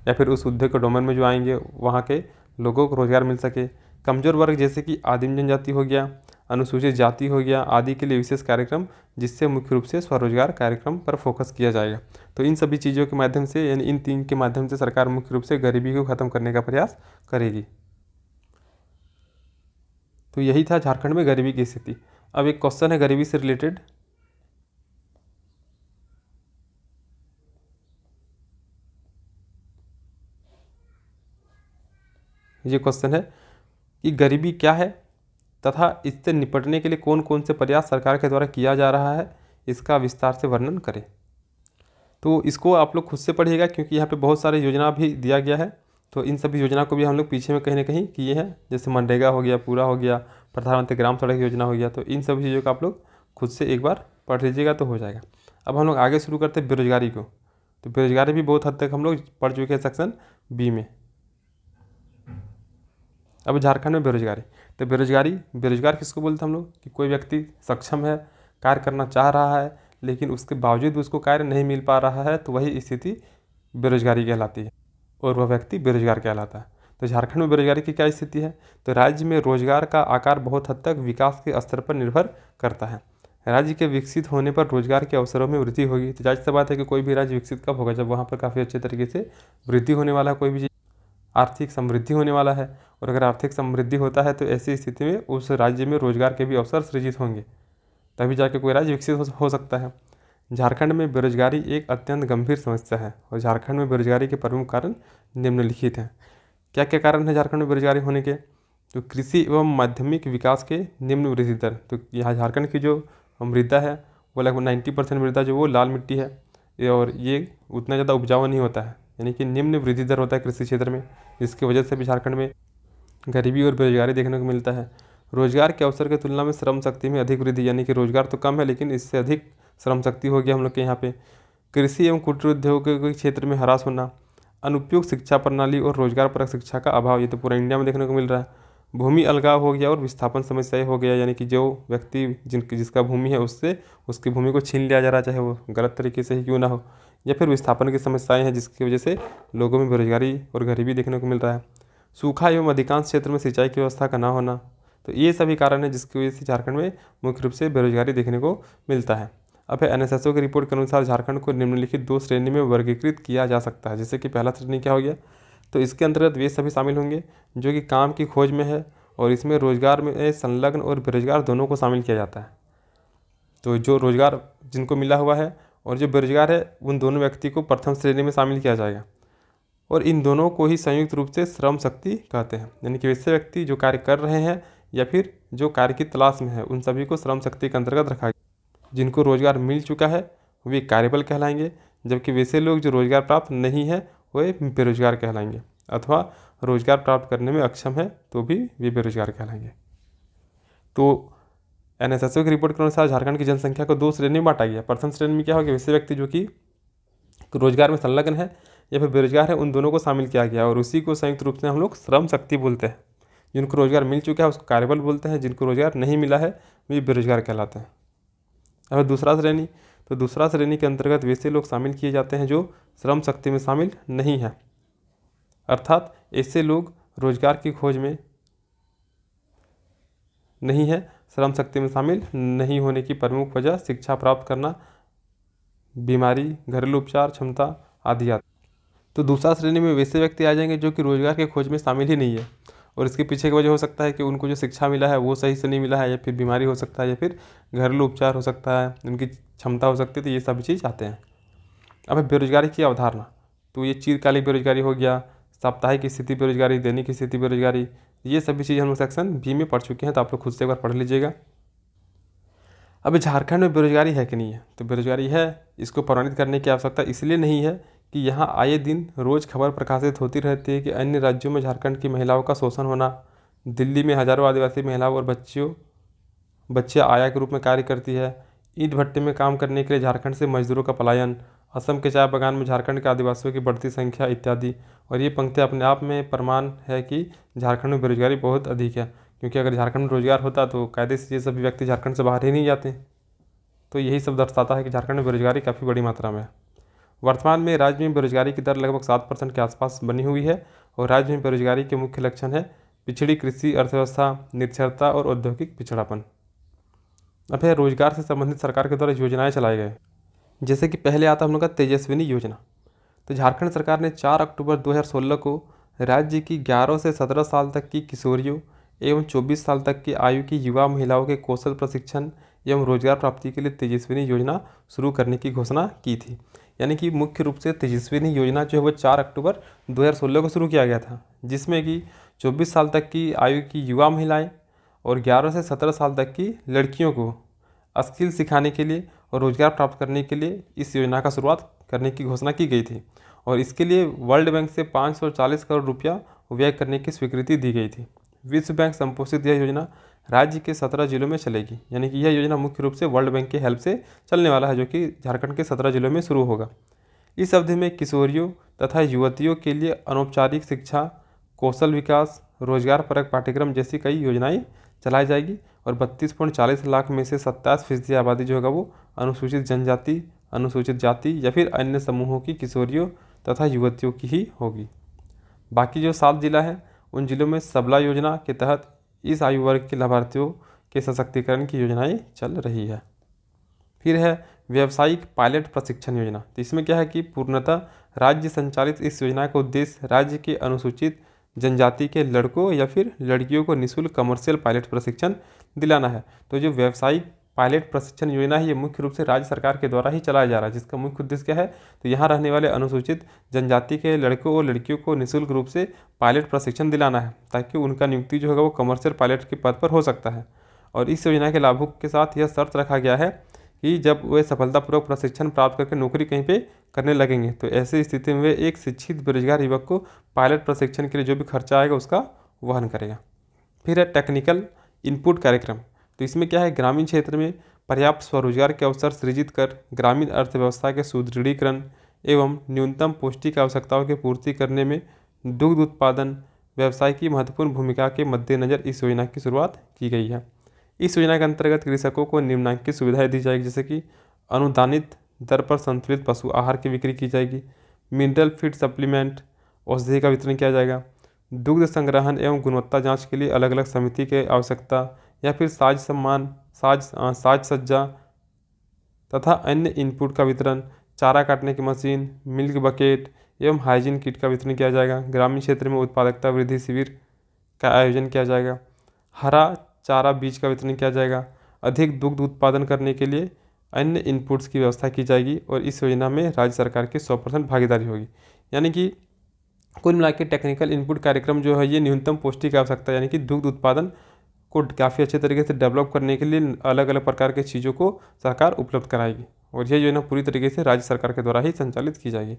या फिर उस उद्योग के डोमेन में जो आएंगे वहाँ के लोगों को रोजगार मिल सके। कमजोर वर्ग जैसे कि आदिम जनजाति हो गया, अनुसूचित जाति हो गया आदि के लिए विशेष कार्यक्रम, जिससे मुख्य रूप से स्वरोजगार कार्यक्रम पर फोकस किया जाएगा। तो इन सभी चीज़ों के माध्यम से, यानी इन 3 के माध्यम से सरकार मुख्य रूप से गरीबी को खत्म करने का प्रयास करेगी। तो यही था झारखंड में गरीबी की स्थिति। अब एक क्वेश्चन है गरीबी से रिलेटेड। ये क्वेश्चन है कि गरीबी क्या है तथा इससे निपटने के लिए कौन कौन से प्रयास सरकार के द्वारा किया जा रहा है, इसका विस्तार से वर्णन करें। तो इसको आप लोग खुद से पढ़िएगा क्योंकि यहाँ पे बहुत सारे योजना भी दिया गया है। तो इन सभी योजना को भी हम लोग पीछे में कहीं ना कहीं किए हैं, जैसे मनरेगा हो गया, पूरा हो गया, प्रधानमंत्री ग्राम सड़क योजना हो गया। तो इन सभी चीज़ों को आप लोग खुद से एक बार पढ़ लीजिएगा तो हो जाएगा। अब हम लोग आगे शुरू करते हैं बेरोजगारी को। तो बेरोजगारी भी बहुत हद तक हम लोग पढ़ चुके हैं सेक्शन बी में। अब झारखंड में बेरोजगारी। तो बेरोजगार किसको बोलते हैं हम लोग? कि कोई व्यक्ति सक्षम है, कार्य करना चाह रहा है, लेकिन उसके बावजूद उसको कार्य नहीं मिल पा रहा है, तो वही स्थिति बेरोजगारी कहलाती है और वह व्यक्ति बेरोजगार कहलाता है। तो झारखंड में बेरोजगारी की क्या स्थिति है? तो राज्य में रोजगार का आकार बहुत हद तक विकास के स्तर पर निर्भर करता है। राज्य के विकसित होने पर रोजगार के अवसरों में वृद्धि होगी। तो जाहिर सी बात है कि कोई भी राज्य विकसित कब होगा? जब वहाँ पर काफ़ी अच्छे तरीके से वृद्धि होने वाला है, कोई भी चीज़ आर्थिक समृद्धि होने वाला है। और अगर आर्थिक समृद्धि होता है तो ऐसी स्थिति में उस राज्य में रोजगार के भी अवसर सृजित होंगे, तभी जाके कोई राज्य विकसित हो सकता है। झारखंड में बेरोजगारी एक अत्यंत गंभीर समस्या है और झारखंड में बेरोजगारी के प्रमुख कारण निम्नलिखित हैं। क्या क्या कारण है झारखंड में बेरोजगारी होने के? तो कृषि एवं माध्यमिक विकास के निम्न वृद्धि दर। तो यहाँ झारखंड की जो मृदा है वो लगभग 90% मृदा जो वो लाल मिट्टी है और ये उतना ज़्यादा उपजाऊ नहीं होता है, यानी कि निम्न वृद्धि दर होता है कृषि क्षेत्र में। इसकी वजह से भी झारखंड में गरीबी और बेरोजगारी देखने को मिलता है। रोजगार के अवसर की तुलना में श्रम शक्ति में अधिक वृद्धि, यानी कि रोजगार तो कम है लेकिन इससे अधिक श्रम शक्ति हो गया हम लोग के यहाँ पे। कृषि एवं कुटीर उद्योग के क्षेत्र में ह्रास होना, अनुपयुक्त शिक्षा प्रणाली और रोजगार परक शिक्षा का अभाव, ये तो पूरा इंडिया में देखने को मिल रहा है। भूमि अलगाव हो गया और विस्थापन समस्याएं हो गया, यानी कि जो व्यक्ति जिसका भूमि है उससे उसकी भूमि को छीन लिया जा रहा है, चाहे वो गलत तरीके से ही क्यों ना हो, या फिर विस्थापन की समस्याएं हैं जिसकी वजह से लोगों में बेरोजगारी और गरीबी देखने को मिल रहा है। सूखा एवं अधिकांश क्षेत्र में सिंचाई की व्यवस्था का ना होना, तो ये सभी कारण है जिसकी वजह से झारखंड में मुख्य रूप से बेरोजगारी देखने को मिलता है। अब एनएसएसओ की रिपोर्ट के अनुसार झारखंड को निम्नलिखित 2 श्रेणी में वर्गीकृत किया जा सकता है। जैसे कि पहला श्रेणी क्या हो गया? तो इसके अंतर्गत वे सभी शामिल होंगे जो कि काम की खोज में है और इसमें रोजगार में संलग्न और बेरोजगार दोनों को शामिल किया जाता है। तो जो रोजगार जिनको मिला हुआ है और जो बेरोजगार है उन दोनों व्यक्ति को प्रथम श्रेणी में शामिल किया जाएगा और इन दोनों को ही संयुक्त रूप से श्रम शक्ति कहते हैं। यानी कि वैसे व्यक्ति जो कार्य कर रहे हैं या फिर जो कार्य की तलाश में है उन सभी को श्रम शक्ति के अंतर्गत रखा गया। जिनको रोजगार मिल चुका है वे कार्यबल कहलाएंगे, जबकि वैसे लोग जो रोजगार प्राप्त नहीं है वे बेरोजगार कहलाएंगे, अथवा रोजगार प्राप्त करने में अक्षम है तो भी वे बेरोजगार कहलाएंगे। तो एनएसएसओ की रिपोर्ट के अनुसार झारखंड की जनसंख्या को 2 श्रेणी में बांटा गया। प्रथम श्रेणी में क्या होगा? वैसे व्यक्ति जो कि रोजगार में संलग्न है या फिर बेरोजगार है, उन दोनों को शामिल किया गया और उसी को संयुक्त रूप से हम लोग श्रम शक्ति बोलते हैं। जिनको रोजगार मिल चुका है उसको कार्यबल बोलते हैं, जिनको रोजगार नहीं मिला है वे बेरोजगार कहलाते हैं। अब दूसरा श्रेणी, तो दूसरा श्रेणी के अंतर्गत वैसे लोग शामिल किए जाते हैं जो श्रम शक्ति में शामिल नहीं है, अर्थात ऐसे लोग रोजगार की खोज में नहीं है। श्रम शक्ति में शामिल नहीं होने की प्रमुख वजह शिक्षा प्राप्त करना, बीमारी, घरेलू उपचार क्षमता आदि आदि। तो दूसरा श्रेणी में वैसे व्यक्ति आ जाएंगे जो कि रोजगार के खोज में शामिल ही नहीं है और इसके पीछे की वजह हो सकता है कि उनको जो शिक्षा मिला है वो सही से नहीं मिला है, या फिर बीमारी हो सकता है, या फिर घरेलू उपचार हो सकता है, उनकी क्षमता हो सकती है, तो ये सभी चीज़ आते हैं। अब है बेरोजगारी की अवधारणा। तो ये चिरकालिक बेरोजगारी हो गया, साप्ताहिक स्थिति बेरोजगारी, दैनिक स्थिति बेरोजगारी, ये सभी चीज़ हम लोग सेक्शन बी में पढ़ चुके हैं, तो आप लोग खुद से एक बार पढ़ लीजिएगा। अब झारखंड में बेरोजगारी है कि नहीं है, तो बेरोजगारी है। इसको प्रमाणित करने की आवश्यकता इसलिए नहीं है कि यहाँ आए दिन रोज़ खबर प्रकाशित होती रहती है कि अन्य राज्यों में झारखंड की महिलाओं का शोषण होना। दिल्ली में हजारों आदिवासी महिलाओं और बच्चे आया के रूप में कार्य करती है। ईंट भट्टे में काम करने के लिए झारखंड से मजदूरों का पलायन, असम के चाय बागान में झारखंड के आदिवासियों की बढ़ती संख्या इत्यादि। और ये पंक्तियाँ अपने आप में प्रमाण है कि झारखंड में बेरोजगारी बहुत अधिक है, क्योंकि अगर झारखंड में रोजगार होता तो कायदे से ये सभी व्यक्ति झारखंड से बाहर ही नहीं जाते। तो यही सब दर्शाता है कि झारखंड में बेरोजगारी काफ़ी बड़ी मात्रा में है। वर्तमान में राज्य में बेरोजगारी की दर लगभग 7% के आसपास बनी हुई है, और राज्य में बेरोजगारी के मुख्य लक्षण है पिछड़ी कृषि अर्थव्यवस्था, निरक्षरता और औद्योगिक पिछड़ापन। अब है रोजगार से संबंधित सरकार के द्वारा योजनाएं चलाए गए, जैसे कि पहले आता हम लोग का तेजस्विनी योजना। तो झारखंड सरकार ने 4 अक्टूबर 2016 को राज्य की 11 से 17 साल तक की किशोरियों एवं 24 साल तक की आयु की युवा महिलाओं के कौशल प्रशिक्षण एवं रोजगार प्राप्ति के लिए तेजस्विनी योजना शुरू करने की घोषणा की थी। यानी कि मुख्य रूप से तेजस्विनी योजना जो है वो 4 अक्टूबर 2016 को शुरू किया गया था, जिसमें कि 24 साल तक की आयु की युवा महिलाएं और 11 से 17 साल तक की लड़कियों को स्किल सिखाने के लिए और रोजगार प्राप्त करने के लिए इस योजना का शुरुआत करने की घोषणा की गई थी। और इसके लिए वर्ल्ड बैंक से 540 करोड़ रुपया व्यय करने की स्वीकृति दी गई थी। विश्व बैंक संपोषित यह योजना राज्य के 17 जिलों में चलेगी। यानी कि यह योजना मुख्य रूप से वर्ल्ड बैंक के हेल्प से चलने वाला है, जो कि झारखंड के 17 जिलों में शुरू होगा। इस अवधि में किशोरियों तथा युवतियों के लिए अनौपचारिक शिक्षा, कौशल विकास, रोजगार परक पाठ्यक्रम जैसी कई योजनाएं चलाई जाएगी। और 32.40 लाख में से 27% आबादी जो होगा वो अनुसूचित जनजाति, अनुसूचित जाति या फिर अन्य समूहों की किशोरियों तथा युवतियों की ही होगी। बाकी जो 7 जिला है उन जिलों में सबला योजना के तहत इस आयु वर्ग के लाभार्थियों के सशक्तिकरण की योजनाएं चल रही है। फिर है व्यावसायिक पायलट प्रशिक्षण योजना। तो इसमें क्या है कि पूर्णतः राज्य संचालित इस योजना का उद्देश्य राज्य के अनुसूचित जनजाति के लड़कों या फिर लड़कियों को निःशुल्क कमर्शियल पायलट प्रशिक्षण दिलाना है। तो जो व्यावसायिक पायलट प्रशिक्षण योजना है ये मुख्य रूप से राज्य सरकार के द्वारा ही चलाया जा रहा है, जिसका मुख्य उद्देश्य क्या है, तो यहाँ रहने वाले अनुसूचित जनजाति के लड़कों और लड़कियों को निःशुल्क रूप से पायलट प्रशिक्षण दिलाना है, ताकि उनका नियुक्ति जो होगा वो कमर्शियल पायलट के पद पर हो सकता है। और इस योजना के लाभों के साथ यह शर्त रखा गया है कि जब वे सफलतापूर्वक प्रशिक्षण प्राप्त करके नौकरी कहीं पे करने लगेंगे तो ऐसी स्थिति में वे एक शिक्षित बेरोजगार युवक को पायलट प्रशिक्षण के लिए जो भी खर्चा आएगा उसका वहन करेगा। फिर है टेक्निकल इनपुट कार्यक्रम। तो इसमें क्या है, ग्रामीण क्षेत्र में पर्याप्त स्वरोजगार के अवसर सृजित कर ग्रामीण अर्थव्यवस्था के सुदृढ़ीकरण एवं न्यूनतम पौष्टिक आवश्यकताओं की पूर्ति करने में दुग्ध उत्पादन व्यवसाय की महत्वपूर्ण भूमिका के मद्देनज़र इस योजना की शुरुआत की गई है। इस योजना के अंतर्गत कृषकों को निम्नलिखित सुविधाएं दी जाएगी, जैसे कि अनुदानित दर पर संतुलित पशु आहार की बिक्री की जाएगी, मिनरल फीड सप्लीमेंट औषधि का वितरण किया जाएगा, दुग्ध संग्रहण एवं गुणवत्ता जांच के लिए अलग अलग समिति की आवश्यकता या फिर साज सज्जा तथा अन्य इनपुट का वितरण, चारा काटने की मशीन, मिल्क बकेट एवं हाइजीन किट का वितरण किया जाएगा। ग्रामीण क्षेत्र में उत्पादकता वृद्धि शिविर का आयोजन किया जाएगा, हरा चारा बीज का वितरण किया जाएगा, अधिक दुग्ध उत्पादन करने के लिए अन्य इनपुट्स की व्यवस्था की जाएगी और इस योजना में राज्य सरकार की 100% भागीदारी होगी। यानी कि कुल मिला के टेक्निकल इनपुट कार्यक्रम जो है ये न्यूनतम पौष्टिक आवश्यकता यानी कि दुग्ध उत्पादन को काफ़ी अच्छे तरीके से डेवलप करने के लिए अलग अलग प्रकार के चीज़ों को सरकार उपलब्ध कराएगी और यह योजना पूरी तरीके से राज्य सरकार के द्वारा ही संचालित की जाएगी।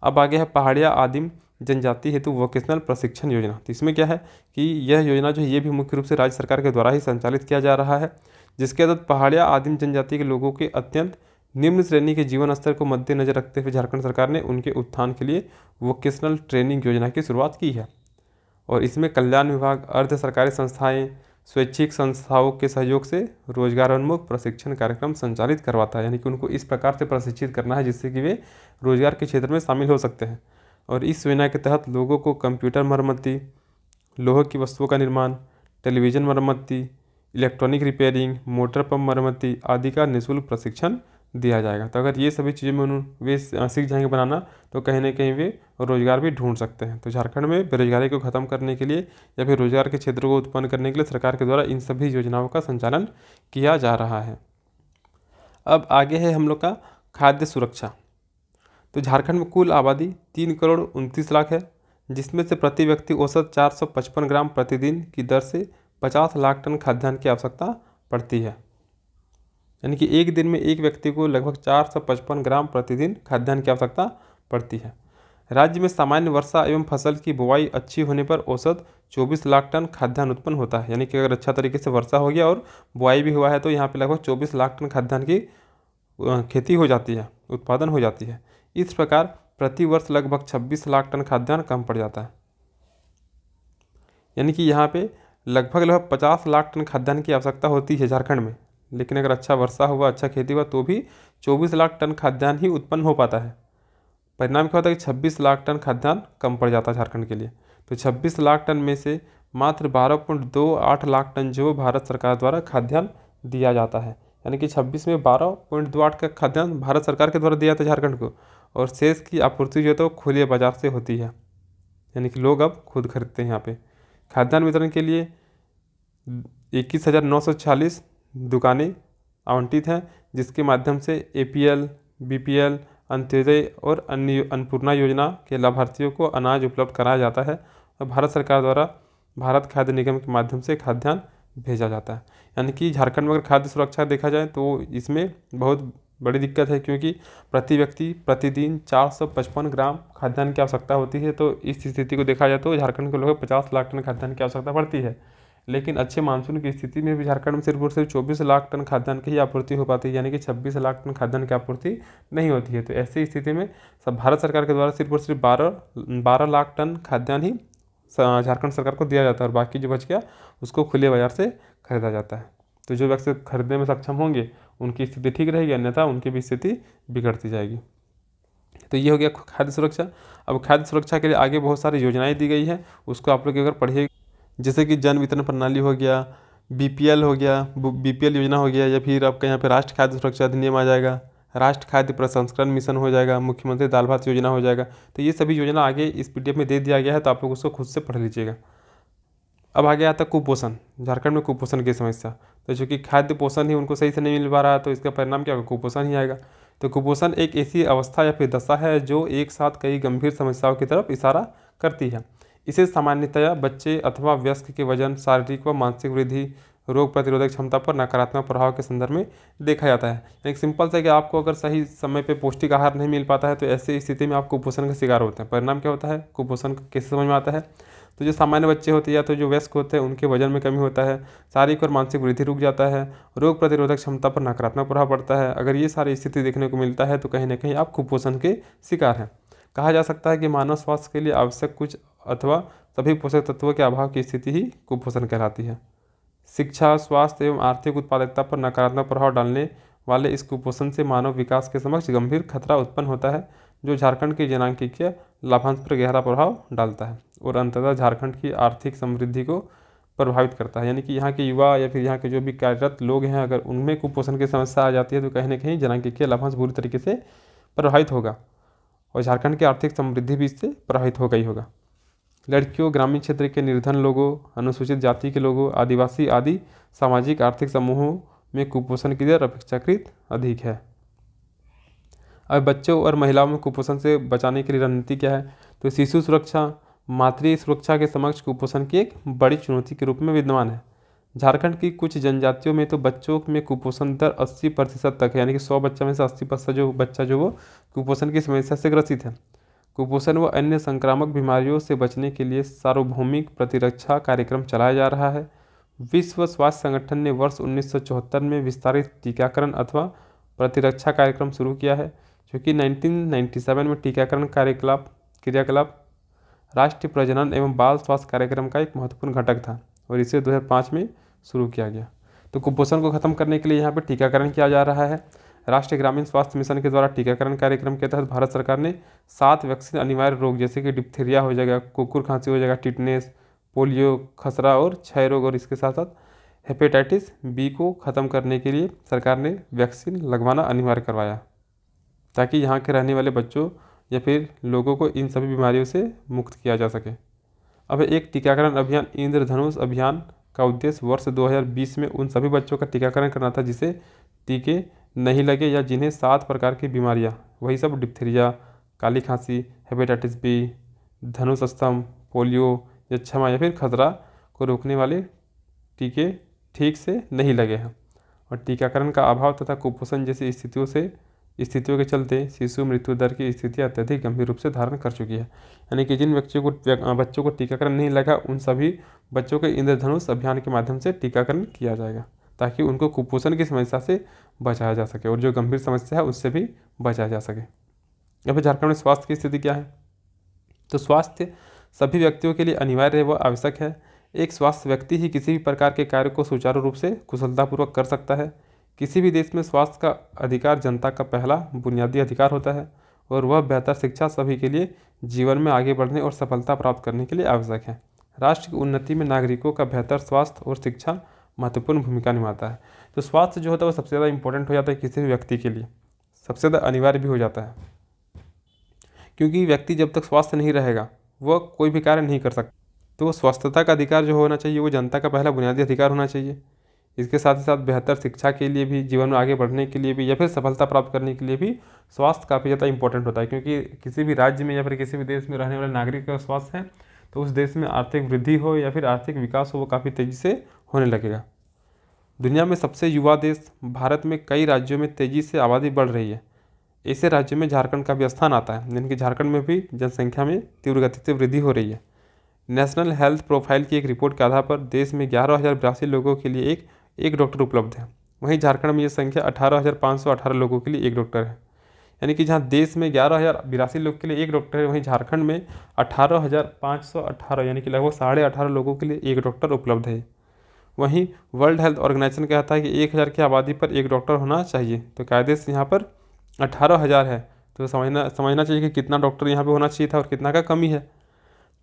अब आगे है पहाड़िया आदिम जनजाति हेतु वोकेशनल प्रशिक्षण योजना। तो इसमें क्या है कि यह योजना जो है ये भी मुख्य रूप से राज्य सरकार के द्वारा ही संचालित किया जा रहा है, जिसके तहत पहाड़िया आदिम जनजाति के लोगों के अत्यंत निम्न श्रेणी के जीवन स्तर को मद्देनजर रखते हुए झारखंड सरकार ने उनके उत्थान के लिए वोकेशनल ट्रेनिंग योजना की शुरुआत की है। और इसमें कल्याण विभाग, अर्ध सरकारी संस्थाएं, स्वैच्छिक संस्थाओं के सहयोग से रोजगारोन्मुख प्रशिक्षण कार्यक्रम संचालित करवाता है, यानी कि उनको इस प्रकार से प्रशिक्षित करना है जिससे कि वे रोजगार के क्षेत्र में शामिल हो सकते हैं। और इस योजना के तहत लोगों को कंप्यूटर मरम्मती, लोहे की वस्तुओं का निर्माण, टेलीविज़न मरम्मती, इलेक्ट्रॉनिक रिपेयरिंग, मोटर पंप मरम्मती आदि का निःशुल्क प्रशिक्षण दिया जाएगा। तो अगर ये सभी चीज़ें में वे सीख जाएंगे बनाना तो कहीं ना कहीं वे रोजगार भी ढूंढ सकते हैं। तो झारखंड में बेरोजगारी को ख़त्म करने के लिए या फिर रोजगार के क्षेत्रों को उत्पन्न करने के लिए सरकार के द्वारा इन सभी योजनाओं का संचालन किया जा रहा है। अब आगे है हम लोग का खाद्य सुरक्षा। तो झारखंड में कुल आबादी 3,29,00,000 है, जिसमें से प्रति व्यक्ति औसत 455 ग्राम प्रतिदिन की दर से 50 लाख टन खाद्यान्न की आवश्यकता पड़ती है। यानी कि एक दिन में एक व्यक्ति को लगभग 455 ग्राम प्रतिदिन खाद्यान्न की आवश्यकता पड़ती है। राज्य में सामान्य वर्षा एवं फसल की बुवाई अच्छी होने पर औसत 24 लाख टन खाद्यान्न उत्पन्न होता है। यानी कि अगर अच्छा तरीके से वर्षा हो गया और बुआई भी हुआ है तो यहाँ पे लगभग 24 लाख टन खाद्यान्न की खेती हो जाती है, उत्पादन हो जाती है। इस प्रकार प्रति वर्ष लगभग 26 लाख टन खाद्यान्न कम पड़ जाता है। यानी कि यहाँ पे लगभग 50 लाख टन खाद्यान्न की आवश्यकता होती है झारखंड में, लेकिन अगर अच्छा वर्षा हुआ, अच्छा खेती हुआ तो भी 24 लाख टन खाद्यान्न ही उत्पन्न हो पाता है। परिणाम क्या होता है कि 26 लाख टन खाद्यान्न कम पड़ जाता है झारखंड के लिए। तो 26 लाख टन में से मात्र 12.28 लाख टन जो भारत सरकार द्वारा खाद्यान्न दिया जाता है। यानी कि 26 में 12.28 का खाद्यान्न भारत सरकार के द्वारा दिया जाता है झारखंड को, और शेष की आपूर्ति जो है तो खुले बाजार से होती है। यानी कि लोग अब खुद खरीदते हैं। यहाँ पे खाद्यान्न वितरण के लिए 21,940 दुकानें आवंटित हैं, जिसके माध्यम से APL, BPL, अंत्योदय और अन्नपूर्णा योजना के लाभार्थियों को अनाज उपलब्ध कराया जाता है और भारत सरकार द्वारा भारत खाद्य निगम के माध्यम से खाद्यान्न भेजा जाता है। यानी कि झारखंड में अगर खाद्य सुरक्षा देखा जाए तो इसमें बहुत बड़ी दिक्कत है, क्योंकि प्रति व्यक्ति प्रतिदिन 455 ग्राम खाद्यान्न की आवश्यकता होती है। तो इस स्थिति को देखा जाए तो झारखंड के लोगों को 50 लाख टन खाद्यान्न की आवश्यकता पड़ती है, लेकिन अच्छे मानसून की स्थिति में भी झारखंड में सिर्फ और सिर्फ 24 लाख टन खाद्यान्न की ही आपूर्ति हो पाती है। यानी कि 26 लाख टन खाद्यान्न की आपूर्ति नहीं होती है। तो ऐसी स्थिति में सब भारत सरकार के द्वारा सिर्फ और सिर्फ 12 लाख टन खाद्यान्न ही झारखंड सरकार को दिया जाता है, और बाकी जो बच गया उसको खुले बाजार से खरीदा जाता है। तो जो व्यक्ति खरीदने में सक्षम होंगे उनकी स्थिति ठीक रहेगी, अन्यथा उनकी भी स्थिति बिगड़ती जाएगी। तो ये हो गया खाद्य सुरक्षा। अब खाद्य सुरक्षा के लिए आगे बहुत सारी योजनाएं दी गई है, उसको आप लोग अगर पढ़िए, जैसे कि जन वितरण प्रणाली हो गया, BPL हो गया, BPL योजना हो गया, या फिर आपका यहाँ पे राष्ट्रीय खाद्य सुरक्षा अधिनियम आ जाएगा, राष्ट्रीय खाद्य प्रसंस्करण मिशन हो जाएगा, मुख्यमंत्री दाल भात योजना हो जाएगा। तो ये सभी योजना आगे इस PDF में दे दिया गया है, तो आप लोग उसको खुद से पढ़ लीजिएगा। अब आगे आता है कुपोषण। झारखंड में कुपोषण की समस्या, तो चूँकि खाद्य पोषण ही उनको सही से नहीं मिल पा रहा है तो इसका परिणाम क्या होगा, कुपोषण ही आएगा। तो कुपोषण एक ऐसी अवस्था या फिर दशा है जो एक साथ कई गंभीर समस्याओं की तरफ इशारा करती है। इसे सामान्यतया बच्चे अथवा वयस्क के वजन, शारीरिक व मानसिक वृद्धि, रोग प्रतिरोधक क्षमता पर नकारात्मक प्रभाव के संदर्भ में देखा जाता है। एक सिंपल सा कि आपको अगर सही समय पे पौष्टिक आहार नहीं मिल पाता है तो ऐसी स्थिति में आप कुपोषण का शिकार होते हैं। परिणाम क्या होता है, कुपोषण कैसे समझ में आता है, तो जो सामान्य बच्चे होते हैं या तो जो वयस्क होते हैं उनके वजन में कमी होता है, शारीरिक और मानसिक वृद्धि रुक जाता है, रोग प्रतिरोधक क्षमता पर नकारात्मक प्रभाव पड़ता है। अगर ये सारी स्थिति देखने को मिलता है तो कहीं ना कहीं आप कुपोषण के शिकार हैं। कहा जा सकता है कि मानव स्वास्थ्य के लिए आवश्यक कुछ अथवा सभी पोषक तत्वों के अभाव की स्थिति ही कुपोषण कहलाती है। शिक्षा, स्वास्थ्य एवं आर्थिक उत्पादकता पर नकारात्मक प्रभाव डालने वाले इस कुपोषण से मानव विकास के समक्ष गंभीर खतरा उत्पन्न होता है, जो झारखंड के जनांकीय लाभांश पर गहरा प्रभाव डालता है और अंततः झारखंड की आर्थिक समृद्धि को प्रभावित करता है। यानी कि यहाँ के युवा या फिर यहाँ के जो भी कार्यरत लोग हैं, अगर उनमें कुपोषण की समस्या आ जाती है तो कहीं ना कहीं जनांकीय लाभांश बुरी तरीके से प्रभावित होगा और झारखंड की आर्थिक समृद्धि भी इससे प्रभावित हो गई होगा। लड़कियों, ग्रामीण क्षेत्र के निर्धन लोगों, अनुसूचित जाति के लोगों, आदिवासी आदि सामाजिक आर्थिक समूहों में कुपोषण की दर अपेक्षाकृत अधिक है। अब बच्चों और महिलाओं में कुपोषण से बचाने के लिए रणनीति क्या है, तो शिशु सुरक्षा मातृ सुरक्षा के समक्ष कुपोषण की एक बड़ी चुनौती के रूप में विद्यमान है। झारखंड की कुछ जनजातियों में तो बच्चों में कुपोषण दर 80% तक है, यानी कि 100 बच्चा में से 80% जो बच्चा जो वो कुपोषण की समस्या से ग्रसित है। कुपोषण व अन्य संक्रामक बीमारियों से बचने के लिए सार्वभौमिक प्रतिरक्षा कार्यक्रम चलाया जा रहा है। विश्व स्वास्थ्य संगठन ने वर्ष 1974 में विस्तारित टीकाकरण अथवा प्रतिरक्षा कार्यक्रम शुरू किया है, जो कि 1997 में टीकाकरण क्रियाकलाप राष्ट्रीय प्रजनन एवं बाल स्वास्थ्य कार्यक्रम का एक महत्वपूर्ण घटक था और इसे 2005 में शुरू किया गया। तो कुपोषण को खत्म करने के लिए यहाँ पर टीकाकरण किया जा रहा है। राष्ट्रीय ग्रामीण स्वास्थ्य मिशन के द्वारा टीकाकरण कार्यक्रम के तहत भारत सरकार ने 7 वैक्सीन अनिवार्य रोग जैसे कि डिप्थीरिया हो जाएगा, कुकुर खांसी हो जाएगा, टिटनेस, पोलियो, खसरा और क्षय रोग, और इसके साथ साथ हेपेटाइटिस बी को ख़त्म करने के लिए सरकार ने वैक्सीन लगवाना अनिवार्य करवाया, ताकि यहाँ के रहने वाले बच्चों या फिर लोगों को इन सभी बीमारियों से मुक्त किया जा सके। अब एक टीकाकरण अभियान इंद्रधनुष अभियान का उद्देश्य वर्ष 2020 में उन सभी बच्चों का टीकाकरण करना था जिसे टीके नहीं लगे या जिन्हें 7 प्रकार की बीमारियां, वही सब डिप्थीरिया, काली खांसी, हेपेटाइटिस बी, धनुष स्तंभ, पोलियो, यक्ष्मा या फिर खसरा को रोकने वाले टीके ठीक से नहीं लगे हैं। और टीकाकरण का अभाव तथा कुपोषण जैसी स्थितियों के चलते शिशु मृत्यु दर की स्थिति अत्यधिक गंभीर रूप से धारण कर चुकी है। यानी कि जिन बच्चों को टीकाकरण नहीं लगा उन सभी बच्चों को इंद्रधनुष अभियान के माध्यम से टीकाकरण किया जाएगा, ताकि उनको कुपोषण की समस्या से बचाया जा सके और जो गंभीर समस्या है उससे भी बचाया जा सके। अब झारखंड में स्वास्थ्य की स्थिति क्या है? तो स्वास्थ्य सभी व्यक्तियों के लिए अनिवार्य व आवश्यक है। एक स्वस्थ व्यक्ति ही किसी भी प्रकार के कार्य को सुचारू रूप से कुशलतापूर्वक कर सकता है। किसी भी देश में स्वास्थ्य का अधिकार जनता का पहला बुनियादी अधिकार होता है और वह बेहतर शिक्षा सभी के लिए जीवन में आगे बढ़ने और सफलता प्राप्त करने के लिए आवश्यक है। राष्ट्र की उन्नति में नागरिकों का बेहतर स्वास्थ्य और शिक्षा महत्वपूर्ण भूमिका निभाता है। तो स्वास्थ्य जो होता है वो सबसे ज़्यादा इंपॉर्टेंट हो जाता है किसी भी व्यक्ति के लिए, सबसे ज़्यादा अनिवार्य भी हो जाता है, क्योंकि व्यक्ति जब तक स्वस्थ नहीं रहेगा वह कोई भी कार्य नहीं कर सकता। तो स्वस्थता का अधिकार जो होना चाहिए वो जनता का पहला बुनियादी अधिकार होना चाहिए। इसके साथ ही साथ बेहतर शिक्षा के लिए भी, जीवन में आगे बढ़ने के लिए भी या फिर सफलता प्राप्त करने के लिए भी स्वास्थ्य काफ़ी ज़्यादा इंपॉर्टेंट होता है, क्योंकि किसी भी राज्य में या फिर किसी भी देश में रहने वाले नागरिक का स्वास्थ्य है तो उस देश में आर्थिक वृद्धि हो या फिर आर्थिक विकास हो वो काफ़ी तेज़ी से होने लगेगा। दुनिया में सबसे युवा देश भारत में कई राज्यों में तेज़ी से आबादी बढ़ रही है। ऐसे राज्यों में झारखंड का भी स्थान आता है, यानी कि झारखंड में भी जनसंख्या में तीव्र गति से वृद्धि हो रही है। नेशनल हेल्थ प्रोफाइल की एक रिपोर्ट के आधार पर देश में 11,082 लोगों के लिए एक डॉक्टर उपलब्ध है। वहीं झारखंड में ये संख्या 18,518 लोगों के लिए एक डॉक्टर है। यानी कि जहाँ देश में 11,082 लोग के लिए एक डॉक्टर है, वहीं झारखंड में 18,518 यानी कि लगभग 18.5 लोगों के लिए एक डॉक्टर उपलब्ध है। वहीं वर्ल्ड हेल्थ ऑर्गेनाइजेशन कहता है कि 1,000 की आबादी पर एक डॉक्टर होना चाहिए, तो कायदे से यहाँ पर 18,000 है, तो समझना चाहिए कि कितना डॉक्टर यहाँ पे होना चाहिए था और कितना का कमी है।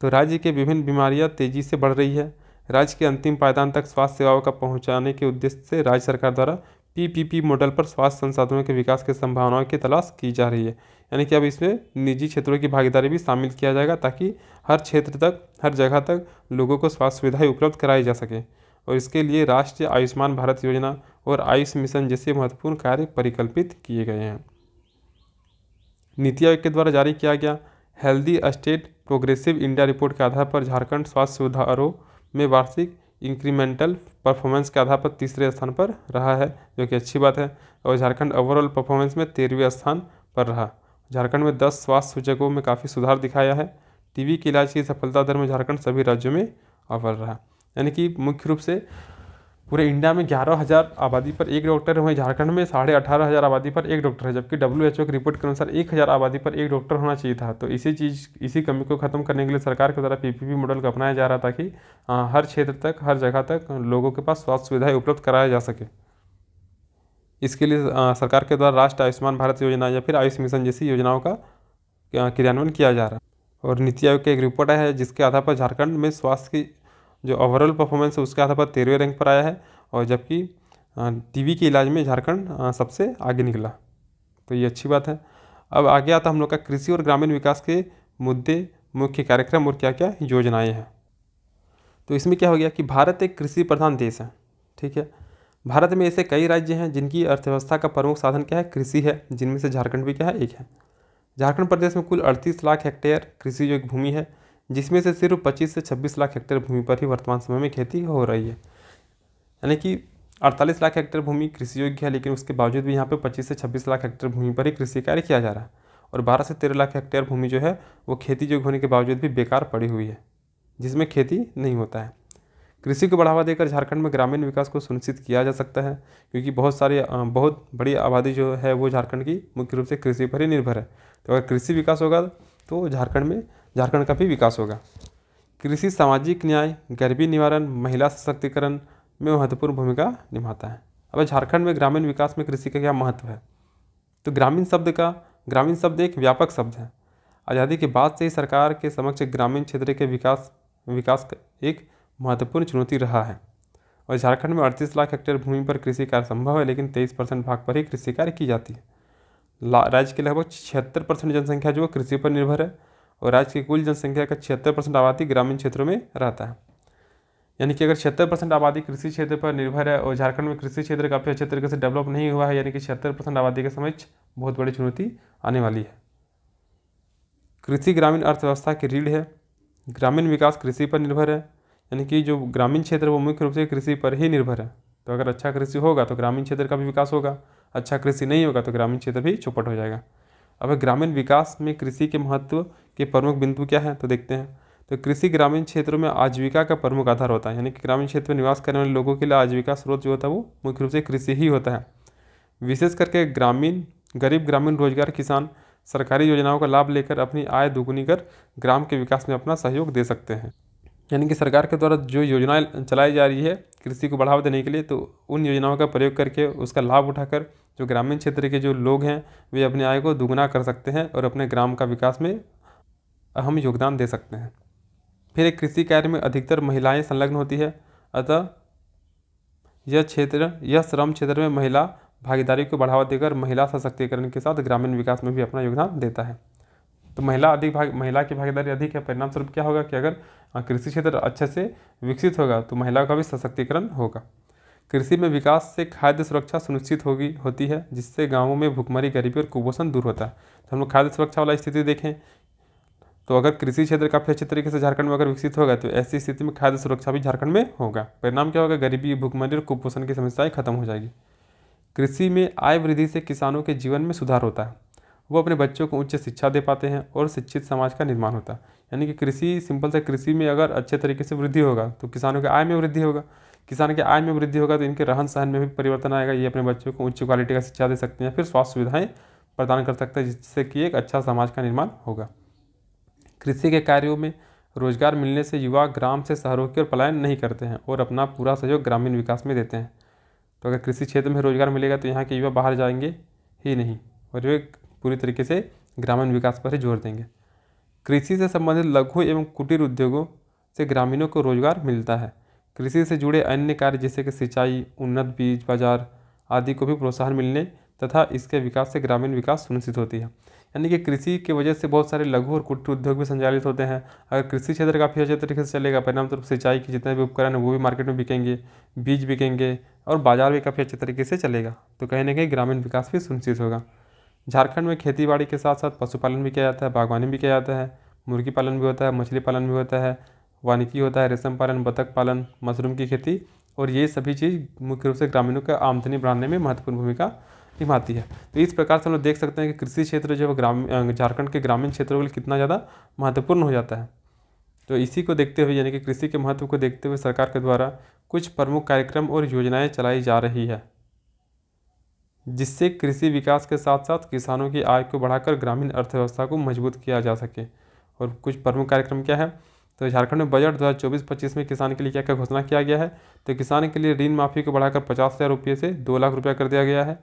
तो राज्य के विभिन्न बीमारियाँ तेज़ी से बढ़ रही है। राज्य के अंतिम पायदान तक स्वास्थ्य सेवाओं का पहुँचाने के उद्देश्य से राज्य सरकार द्वारा पीपीपी मॉडल पर स्वास्थ्य संसाधनों के विकास की संभावनाओं की तलाश की जा रही है। यानी कि अब इसमें निजी क्षेत्रों की भागीदारी भी शामिल किया जाएगा, ताकि हर क्षेत्र तक, हर जगह तक लोगों को स्वास्थ्य सुविधाएं उपलब्ध कराई जा सके। और इसके लिए राष्ट्रीय आयुष्मान भारत योजना और आयुष मिशन जैसे महत्वपूर्ण कार्य परिकल्पित किए गए हैं। नीति आयोग के द्वारा जारी किया गया healthy state progressive India report के आधार पर झारखंड स्वास्थ्य सुधारों में वार्षिक इंक्रीमेंटल परफॉर्मेंस के आधार पर तीसरे स्थान पर रहा है, जो कि अच्छी बात है। और झारखंड ओवरऑल परफॉर्मेंस में 13वें स्थान पर रहा। झारखंड में 10 स्वास्थ्य सूचकों में काफ़ी सुधार दिखाया है। टीबी के इलाज की सफलता दर में झारखंड सभी राज्यों में अव्वल रहा। यानी कि मुख्य रूप से पूरे इंडिया में 11,000 आबादी पर एक डॉक्टर है, वहीं झारखंड में 18,500 आबादी पर एक डॉक्टर है, जबकि WHO की रिपोर्ट के अनुसार 1,000 आबादी पर एक डॉक्टर होना चाहिए था। तो इसी कमी को खत्म करने के लिए सरकार के द्वारा पीपीपी मॉडल को अपनाया जा रहा था, ताकि हर क्षेत्र तक, हर जगह तक लोगों के पास स्वास्थ्य सुविधाएं उपलब्ध कराया जा सके। इसके लिए सरकार के द्वारा राष्ट्रीय आयुष्मान भारत योजना या फिर आयुष मिशन जैसी योजनाओं का क्रियान्वयन किया जा रहा है। और नीति आयोग की एक रिपोर्ट है जिसके आधार पर झारखंड में स्वास्थ्य की जो ओवरऑल परफॉर्मेंस है उसके आधार पर 13वें रैंक पर आया है, और जबकि टीबी के इलाज में झारखंड सबसे आगे निकला। तो ये अच्छी बात है। अब आगे आता हम लोग का कृषि और ग्रामीण विकास के मुद्दे, मुख्य कार्यक्रम और क्या क्या योजनाएं हैं। तो इसमें क्या हो गया कि भारत एक कृषि प्रधान देश है, ठीक है। भारत में ऐसे कई राज्य हैं जिनकी अर्थव्यवस्था का प्रमुख साधन क्या है, कृषि है, जिनमें से झारखंड भी क्या है, एक है। झारखंड प्रदेश में कुल 38 लाख हेक्टेयर कृषि योग्य भूमि है, जिसमें से सिर्फ 25 से 26 लाख हेक्टेयर भूमि पर ही वर्तमान समय में खेती हो रही है। यानी कि 48 लाख हेक्टेयर भूमि कृषि योग्य है, लेकिन उसके बावजूद भी यहाँ पे 25 से 26 लाख हेक्टेयर भूमि पर ही कृषि कार्य किया जा रहा है। और 12 से 13 लाख हेक्टेयर भूमि जो है वो खेती योग्य होने के बावजूद भी बेकार पड़ी हुई है, जिसमें खेती नहीं होता है। कृषि को बढ़ावा देकर झारखंड में ग्रामीण विकास को सुनिश्चित किया जा सकता है, क्योंकि बहुत बड़ी आबादी जो है वो झारखंड की मुख्य रूप से कृषि पर ही निर्भर है। तो अगर कृषि विकास होगा तो झारखंड का भी विकास होगा। कृषि सामाजिक न्याय, गरीबी निवारण, महिला सशक्तिकरण में महत्वपूर्ण भूमिका निभाता है। अब झारखंड में ग्रामीण विकास में कृषि का क्या महत्व है? तो ग्रामीण शब्द एक व्यापक शब्द है। आज़ादी के बाद से ही सरकार के समक्ष ग्रामीण क्षेत्र के विकास एक महत्वपूर्ण चुनौती रहा है। और झारखंड में 38 लाख हेक्टेयर भूमि पर कृषि कार्य संभव है, लेकिन 23% भाग पर ही कृषि कार्य की जाती है। राज्य की लगभग 76% जनसंख्या जो कृषि पर निर्भर है और राज्य की कुल जनसंख्या का 76% आबादी ग्रामीण क्षेत्रों में रहता है। यानी कि अगर 76% आबादी कृषि क्षेत्र पर निर्भर है और झारखंड में कृषि क्षेत्र काफ़ी अच्छे तरीके से डेवलप नहीं हुआ है, यानी कि 76% आबादी के समक्ष बहुत बड़ी चुनौती आने वाली है। कृषि ग्रामीण अर्थव्यवस्था की रीढ़ है। ग्रामीण विकास कृषि पर निर्भर है, यानी कि जो ग्रामीण क्षेत्र वो मुख्य रूप से कृषि पर ही निर्भर है। तो अगर अच्छा कृषि होगा तो ग्रामीण क्षेत्र का भी विकास होगा, अच्छा कृषि नहीं होगा तो ग्रामीण क्षेत्र भी चौपट हो जाएगा। अब ग्रामीण विकास में कृषि के महत्व के प्रमुख बिंदु क्या है तो देखते हैं। तो कृषि ग्रामीण क्षेत्रों में आजीविका का प्रमुख आधार होता है, यानी कि ग्रामीण क्षेत्र में निवास करने वाले लोगों के लिए आजीविका स्रोत जो होता है वो मुख्य रूप से कृषि ही होता है। विशेष करके गरीब ग्रामीण रोजगार किसान सरकारी योजनाओं का लाभ लेकर अपनी आय दोगुनी कर ग्राम के विकास में अपना सहयोग दे सकते हैं। यानी कि सरकार के द्वारा जो योजनाएं चलाई जा रही है कृषि को बढ़ावा देने के लिए, तो उन योजनाओं का प्रयोग करके उसका लाभ उठाकर जो ग्रामीण क्षेत्र के जो लोग हैं वे अपनी आय को दोगुना कर सकते हैं और अपने ग्राम का विकास में अहम योगदान दे सकते हैं। फिर एक कृषि कार्य में अधिकतर महिलाएं संलग्न होती है, अतः यह श्रम क्षेत्र में महिला भागीदारी को बढ़ावा देकर महिला सशक्तिकरण के साथ ग्रामीण विकास में भी अपना योगदान देता है। तो महिला की भागीदारी अधिक है। परिणाम स्वरूप क्या होगा कि अगर कृषि क्षेत्र अच्छे से विकसित होगा तो महिला का भी सशक्तिकरण होगा। कृषि में विकास से खाद्य सुरक्षा सुनिश्चित होती है, जिससे गांवों में भुखमरी, गरीबी और कुपोषण दूर होता है। तो हम लोग खाद्य सुरक्षा वाला स्थिति देखें तो अगर कृषि क्षेत्र काफ़ी अच्छे तरीके से झारखंड में अगर विकसित होगा तो ऐसी स्थिति में खाद्य सुरक्षा भी झारखंड में होगा। परिणाम क्या होगा, गरीबी, भुखमरी और कुपोषण की समस्याएं खत्म हो जाएगी। कृषि में आय वृद्धि से किसानों के जीवन में सुधार होता है, वो अपने बच्चों को उच्च शिक्षा दे पाते हैं और शिक्षित समाज का निर्माण होता है। यानी कि कृषि में अगर अच्छे तरीके से वृद्धि होगा तो किसानों के आय में वृद्धि होगा। किसान के आय में वृद्धि होगा तो इनके रहन सहन में भी परिवर्तन आएगा। ये अपने बच्चों को उच्च क्वालिटी का शिक्षा दे सकते हैं, फिर स्वास्थ्य सुविधाएं प्रदान कर सकते हैं, जिससे कि एक अच्छा समाज का निर्माण होगा। कृषि के कार्यों में रोजगार मिलने से युवा ग्राम से शहरों की ओर पलायन नहीं करते हैं और अपना पूरा सहयोग ग्रामीण विकास में देते हैं। तो अगर कृषि क्षेत्र में रोजगार मिलेगा तो यहाँ के युवा बाहर जाएंगे ही नहीं और वे पूरी तरीके से ग्रामीण विकास पर ही जोर देंगे। कृषि से संबंधित लघु एवं कुटीर उद्योगों से ग्रामीणों को रोजगार मिलता है। कृषि से जुड़े अन्य कार्य जैसे कि सिंचाई, उन्नत बीज बाजार आदि को भी प्रोत्साहन मिलने तथा इसके विकास से ग्रामीण विकास सुनिश्चित होती है। यानी कि कृषि की वजह से बहुत सारे लघु और कुटीर उद्योग भी संचालित होते हैं। अगर कृषि क्षेत्र काफ़ी अच्छे तरीके से चलेगा, परिणाम स्वरूप सिंचाई के जितने भी उपकरण हैं वो भी मार्केट में बिकेंगे, बीज बिकेंगे और बाजार भी काफ़ी अच्छे तरीके से चलेगा। तो कहीं ना कहीं ग्रामीण विकास भी सुनिश्चित होगा। झारखंड में खेती के साथ साथ पशुपालन भी किया जाता है, बागवानी भी किया जाता है, मुर्गी पालन भी होता है, मछली पालन भी होता है, वानिकी होता है, रेशम पालन, बतख पालन, मशरूम की खेती, और ये सभी चीज़ मुख्य रूप से ग्रामीणों का आमदनी बढ़ाने में महत्वपूर्ण भूमिका निभाती है। तो इस प्रकार से हम लोग देख सकते हैं कि कृषि क्षेत्र जो है झारखंड के ग्रामीण क्षेत्रों के लिए कितना ज़्यादा महत्वपूर्ण हो जाता है। तो इसी को देखते हुए, यानी कि कृषि के महत्व को देखते हुए सरकार के द्वारा कुछ प्रमुख कार्यक्रम और योजनाएं चलाई जा रही है, जिससे कृषि विकास के साथ साथ किसानों की आय को बढ़ाकर ग्रामीण अर्थव्यवस्था को मजबूत किया जा सके। और कुछ प्रमुख कार्यक्रम क्या है, तो झारखंड में बजट 2024-25 में किसान के लिए क्या क्या घोषणा किया गया है। तो किसान के लिए ऋण माफ़ी को बढ़ाकर 50,000 रुपये से 2 लाख रुपया कर दिया गया है।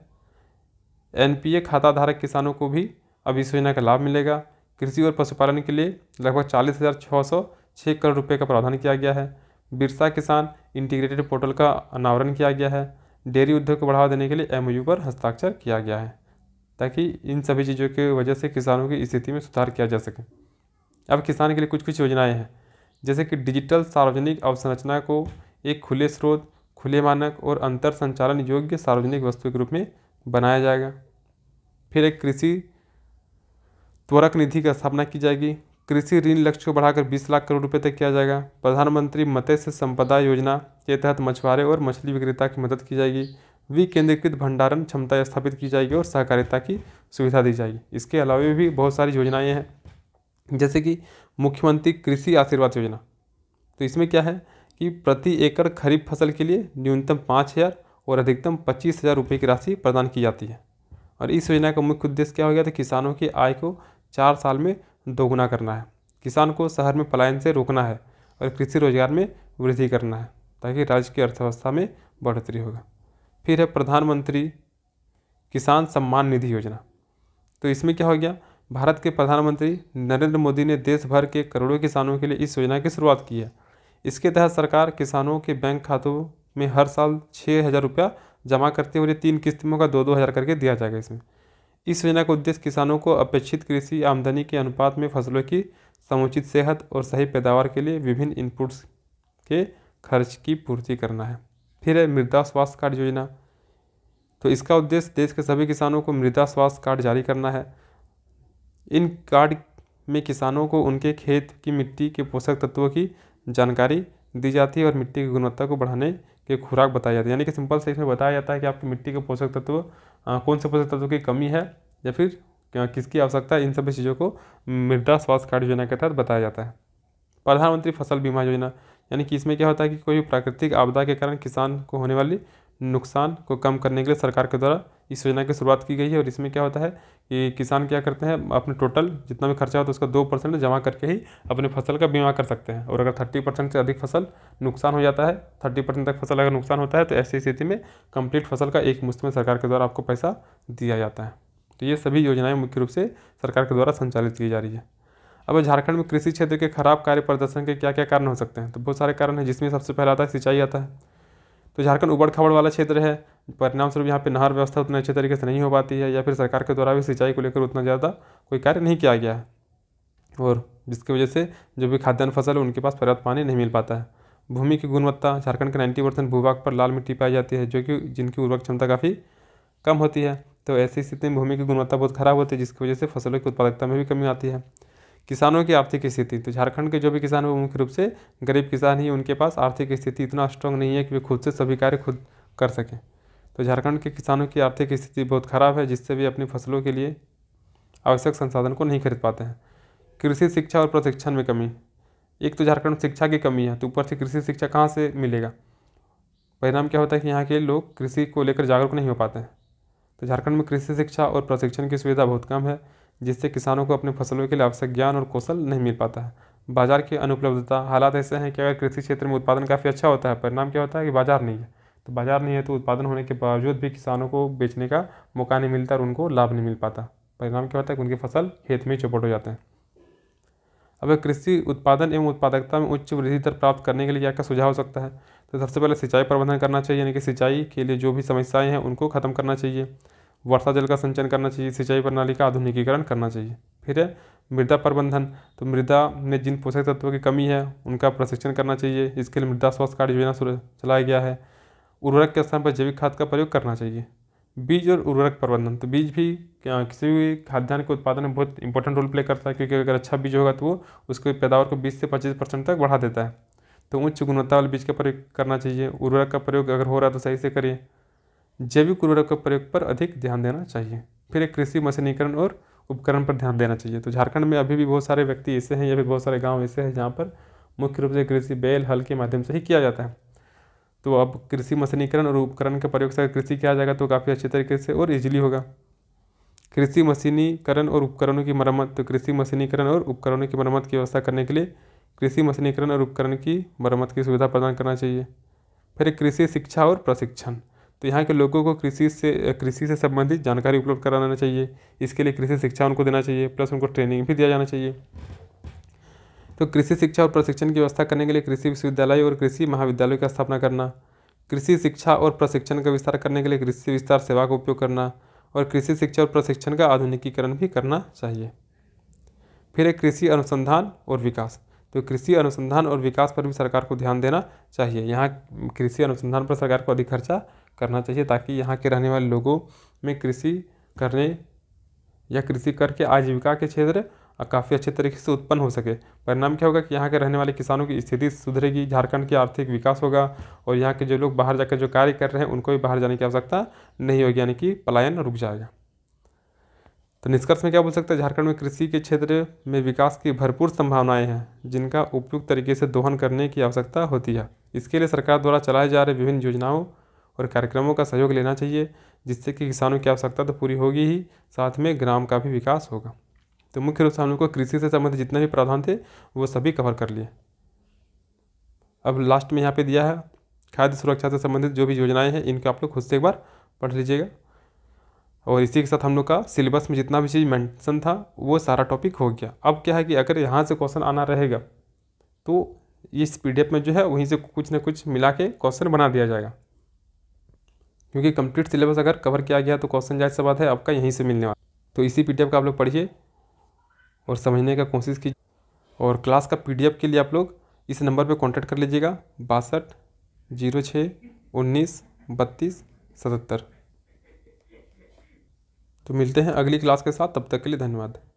NPA खाता धारक किसानों को भी अब इस योजना का लाभ मिलेगा। कृषि और पशुपालन के लिए लगभग 40,606 करोड़ रुपये का प्रावधान किया गया है। बिरसा किसान इंटीग्रेटेड पोर्टल का अनावरण किया गया है। डेयरी उद्योग को बढ़ावा देने के लिए MOU पर हस्ताक्षर किया गया है, ताकि इन सभी चीज़ों की वजह से किसानों की स्थिति में सुधार किया जा सके। अब किसान के लिए कुछ योजनाएं हैं, जैसे कि डिजिटल सार्वजनिक अवसंरचना को एक खुले स्रोत, खुले मानक और अंतर संचालन योग्य सार्वजनिक वस्तु के रूप में बनाया जाएगा। फिर एक कृषि त्वरक निधि की स्थापना की जाएगी। कृषि ऋण लक्ष्य को बढ़ाकर 20 लाख करोड़ रुपए तक किया जाएगा। प्रधानमंत्री मत्स्य संपदा योजना के तहत मछुआरे और मछली विक्रेता की मदद की जाएगी। विकेंद्रीकृत भंडारण क्षमता स्थापित की जाएगी और सहकारिता की सुविधा दी जाएगी। इसके अलावा भी बहुत सारी योजनाएं हैं, जैसे कि मुख्यमंत्री कृषि आशीर्वाद योजना। तो इसमें क्या है कि प्रति एकड़ खरीफ फसल के लिए न्यूनतम 5,000 और अधिकतम 25,000 रुपये की राशि प्रदान की जाती है। और इस योजना का मुख्य उद्देश्य क्या हो गया, तो किसानों की आय को 4 साल में दोगुना करना है, किसान को शहर में पलायन से रोकना है और कृषि रोजगार में वृद्धि करना है, ताकि राज्य की अर्थव्यवस्था में बढ़ोतरी होगा। फिर है प्रधानमंत्री किसान सम्मान निधि योजना। तो इसमें क्या हो गया, भारत के प्रधानमंत्री नरेंद्र मोदी ने देश भर के करोड़ों किसानों के लिए इस योजना की शुरुआत की है। इसके तहत सरकार किसानों के बैंक खातों में हर साल 6,000 रुपया जमा करते हुए 3 किस्त में होगा, 2-2 हज़ार करके दिया जाएगा इसमें। इस योजना का उद्देश्य किसानों को अपेक्षित कृषि आमदनी के अनुपात में फसलों की समुचित सेहत और सही पैदावार के लिए विभिन्न इनपुट्स के खर्च की पूर्ति करना है। फिर है मृदा स्वास्थ्य कार्ड योजना। तो इसका उद्देश्य देश के सभी किसानों को मृदा स्वास्थ्य कार्ड जारी करना है। इन कार्ड में किसानों को उनके खेत की मिट्टी के पोषक तत्वों की जानकारी दी जाती है और मिट्टी की गुणवत्ता को बढ़ाने के खुराक बताई जाती है। यानी कि सिंपल से इसमें बताया जाता है कि आपकी मिट्टी के पोषक तत्व कौन से पोषक तत्वों की कमी है या फिर किसकी आवश्यकता है, इन सभी चीज़ों को मृदा स्वास्थ्य कार्ड योजना के तहत बताया जाता है। प्रधानमंत्री फसल बीमा योजना, यानी कि इसमें क्या होता है कि कोई प्राकृतिक आपदा के कारण किसान को होने वाली नुकसान को कम करने के लिए सरकार के द्वारा इस योजना की शुरुआत की गई है। और इसमें क्या होता है कि किसान क्या करते हैं, अपने टोटल जितना भी खर्चा होता है उसका 2% जमा करके ही अपने फसल का बीमा कर सकते हैं। और अगर 30% से अधिक फसल नुकसान हो जाता है, 30% तक फसल अगर नुकसान होता है, तो ऐसी स्थिति में कंप्लीट फसल का एक मुश्त में सरकार के द्वारा आपको पैसा दिया जाता है। तो ये सभी योजनाएं मुख्य रूप से सरकार के द्वारा संचालित की जा रही है। अब झारखंड में कृषि क्षेत्र के खराब कार्य प्रदर्शन के क्या क्या कारण हो सकते हैं, तो बहुत सारे कारण हैं, जिसमें सबसे पहला आता है सिंचाई आता है। तो झारखंड उबड़ खाबड़ वाला क्षेत्र है, परिणाम स्वरूप यहाँ पे नहर व्यवस्था उतना अच्छे तरीके से नहीं हो पाती है, या फिर सरकार के द्वारा भी सिंचाई को लेकर उतना ज़्यादा कोई कार्य नहीं किया गया है, और जिसकी वजह से जो भी खाद्यान्न फसल है उनके पास पर्याप्त पानी नहीं मिल पाता है। भूमि की गुणवत्ता, झारखंड के 90% भूभाग पर लाल मिट्टी पाई जाती है, जो कि जिनकी उर्वरक क्षमता काफ़ी कम होती है। तो ऐसी स्थिति में भूमि की गुणवत्ता बहुत खराब होती है, जिसकी वजह से फसलों की उत्पादकता में भी कमी आती है। किसानों की आर्थिक स्थिति, तो झारखंड के जो भी किसान हैं वो मुख्य रूप से गरीब किसान ही, उनके पास आर्थिक स्थिति इतना स्ट्रांग नहीं है कि वे खुद से सभी कार्य खुद कर सकें। तो झारखंड के किसानों की आर्थिक स्थिति बहुत खराब है, जिससे वे अपनी फसलों के लिए आवश्यक संसाधन को नहीं खरीद पाते हैं। कृषि शिक्षा और प्रशिक्षण में कमी, एक तो झारखंड में शिक्षा की कमी है, तो ऊपर से कृषि शिक्षा कहाँ से मिलेगा। परिणाम क्या होता है कि यहाँ के लोग कृषि को लेकर जागरूक नहीं हो पाते हैं। तो झारखंड में कृषि शिक्षा और प्रशिक्षण की सुविधा बहुत कम है, जिससे किसानों को अपने फसलों के लिए आवश्यक ज्ञान और कौशल नहीं मिल पाता है। बाजार की अनुपलब्धता, हालात ऐसे हैं कि अगर कृषि क्षेत्र में उत्पादन काफ़ी अच्छा होता है, परिणाम क्या होता है कि बाजार नहीं है। तो बाजार नहीं है तो उत्पादन होने के बावजूद भी किसानों को बेचने का मौका नहीं मिलता और उनको लाभ नहीं मिल पाता। परिणाम क्या होता है कि उनकी फसल खेत में ही चौपट हो जाते हैं। अब कृषि उत्पादन एवं उत्पादकता में उच्च वृद्धि दर प्राप्त करने के लिए क्या क्या सुझाव हो सकता है, तो सबसे पहले सिंचाई प्रबंधन करना चाहिए, यानी कि सिंचाई के लिए जो भी समस्याएं हैं उनको खत्म करना चाहिए। वर्षा जल का संचयन करना चाहिए, सिंचाई प्रणाली का आधुनिकीकरण करना चाहिए। फिर है मृदा प्रबंधन, तो मृदा में जिन पोषक तत्वों की कमी है उनका प्रशिक्षण करना चाहिए। इसके लिए मृदा स्वास्थ्य कार्ड योजना चलाया गया है। उर्वरक के स्थान पर जैविक खाद का प्रयोग करना चाहिए। बीज और उर्वरक प्रबंधन, तो बीज भी किसी भी खाद्यान्न के उत्पादन में बहुत इंपॉर्टेंट रोल प्ले करता है, क्योंकि अगर अच्छा बीज होगा तो वो उसकी पैदावार को 20 से 25% तक बढ़ा देता है। तो उच्च गुणवत्ता वाले बीज का प्रयोग करना चाहिए। उर्वरक का प्रयोग अगर हो रहा है तो सही से करिए। जैविक उर्वरक के प्रयोग पर अधिक ध्यान देना चाहिए। फिर एक कृषि मशीनीकरण और उपकरण पर ध्यान देना चाहिए। तो झारखंड में अभी भी बहुत सारे व्यक्ति ऐसे हैं या फिर बहुत सारे गांव ऐसे हैं जहाँ पर मुख्य रूप से कृषि बैल हल के माध्यम से ही किया जाता है। तो अब कृषि मशीनीकरण और उपकरण के प्रयोग से कृषि किया जाएगा तो काफ़ी अच्छे तरीके से और इजीली होगा। कृषि मशीनीकरण और उपकरणों की मरम्मत, तो कृषि मशीनीकरण और उपकरणों की मरम्मत की व्यवस्था करने के लिए कृषि मशीनीकरण और उपकरण की मरम्मत की सुविधा प्रदान करना चाहिए। फिर कृषि शिक्षा और प्रशिक्षण, तो यहाँ के लोगों को कृषि से संबंधित जानकारी उपलब्ध कराना चाहिए। इसके लिए कृषि शिक्षा उनको देना चाहिए, प्लस उनको ट्रेनिंग भी दिया जाना चाहिए। तो कृषि शिक्षा और प्रशिक्षण की व्यवस्था करने के लिए कृषि विश्वविद्यालय और कृषि महाविद्यालय की स्थापना करना, कृषि शिक्षा और प्रशिक्षण का विस्तार करने के लिए कृषि विस्तार सेवा का उपयोग करना, और कृषि शिक्षा और प्रशिक्षण का आधुनिकीकरण भी करना चाहिए। फिर एक कृषि अनुसंधान और विकास, तो कृषि अनुसंधान और विकास पर भी सरकार को ध्यान देना चाहिए। यहाँ कृषि अनुसंधान पर सरकार को अधिक खर्चा करना चाहिए, ताकि यहाँ के रहने वाले लोगों में कृषि करने या कृषि करके आजीविका के क्षेत्र काफ़ी अच्छे तरीके से उत्पन्न हो सके। परिणाम क्या होगा कि यहाँ के रहने वाले किसानों की स्थिति सुधरेगी, झारखंड की आर्थिक विकास होगा, और यहाँ के जो लोग बाहर जाकर जो कार्य कर रहे हैं उनको भी बाहर जाने की आवश्यकता नहीं होगी, यानी कि पलायन रुक जाएगा। तो निष्कर्ष में क्या बोल सकते हैं, झारखंड में कृषि के क्षेत्र में विकास की भरपूर संभावनाएं हैं, जिनका उपयुक्त तरीके से दोहन करने की आवश्यकता होती है। इसके लिए सरकार द्वारा चलाए जा रहे विभिन्न योजनाओं और कार्यक्रमों का सहयोग लेना चाहिए, जिससे कि किसानों की आवश्यकता तो पूरी होगी ही, साथ में ग्राम का भी विकास होगा। तो मुख्य रूप से हम लोग को कृषि से संबंधित जितने भी प्रावधान थे वो सभी कवर कर लिए। अब लास्ट में यहाँ पे दिया है खाद्य सुरक्षा से संबंधित जो भी योजनाएं हैं, इनको आप लोग खुद से एक बार पढ़ लीजिएगा। और इसी के साथ हम लोग का सिलेबस में जितना भी चीज़ मेंशन था वो सारा टॉपिक हो गया। अब क्या है कि अगर यहाँ से क्वेश्चन आना रहेगा तो इस PDF में जो है वहीं से कुछ ना कुछ मिला के क्वेश्चन बना दिया जाएगा, क्योंकि कंप्लीट सिलेबस अगर कवर किया गया तो क्वेश्चन जाहिर सी बात है आपका यहीं से मिलने वाला। तो इसी PDF का आप लोग पढ़िए और समझने का कोशिश कीजिए। और क्लास का PDF के लिए आप लोग इस नंबर पे कांटेक्ट कर लीजिएगा 6206193277। तो मिलते हैं अगली क्लास के साथ, तब तक के लिए धन्यवाद।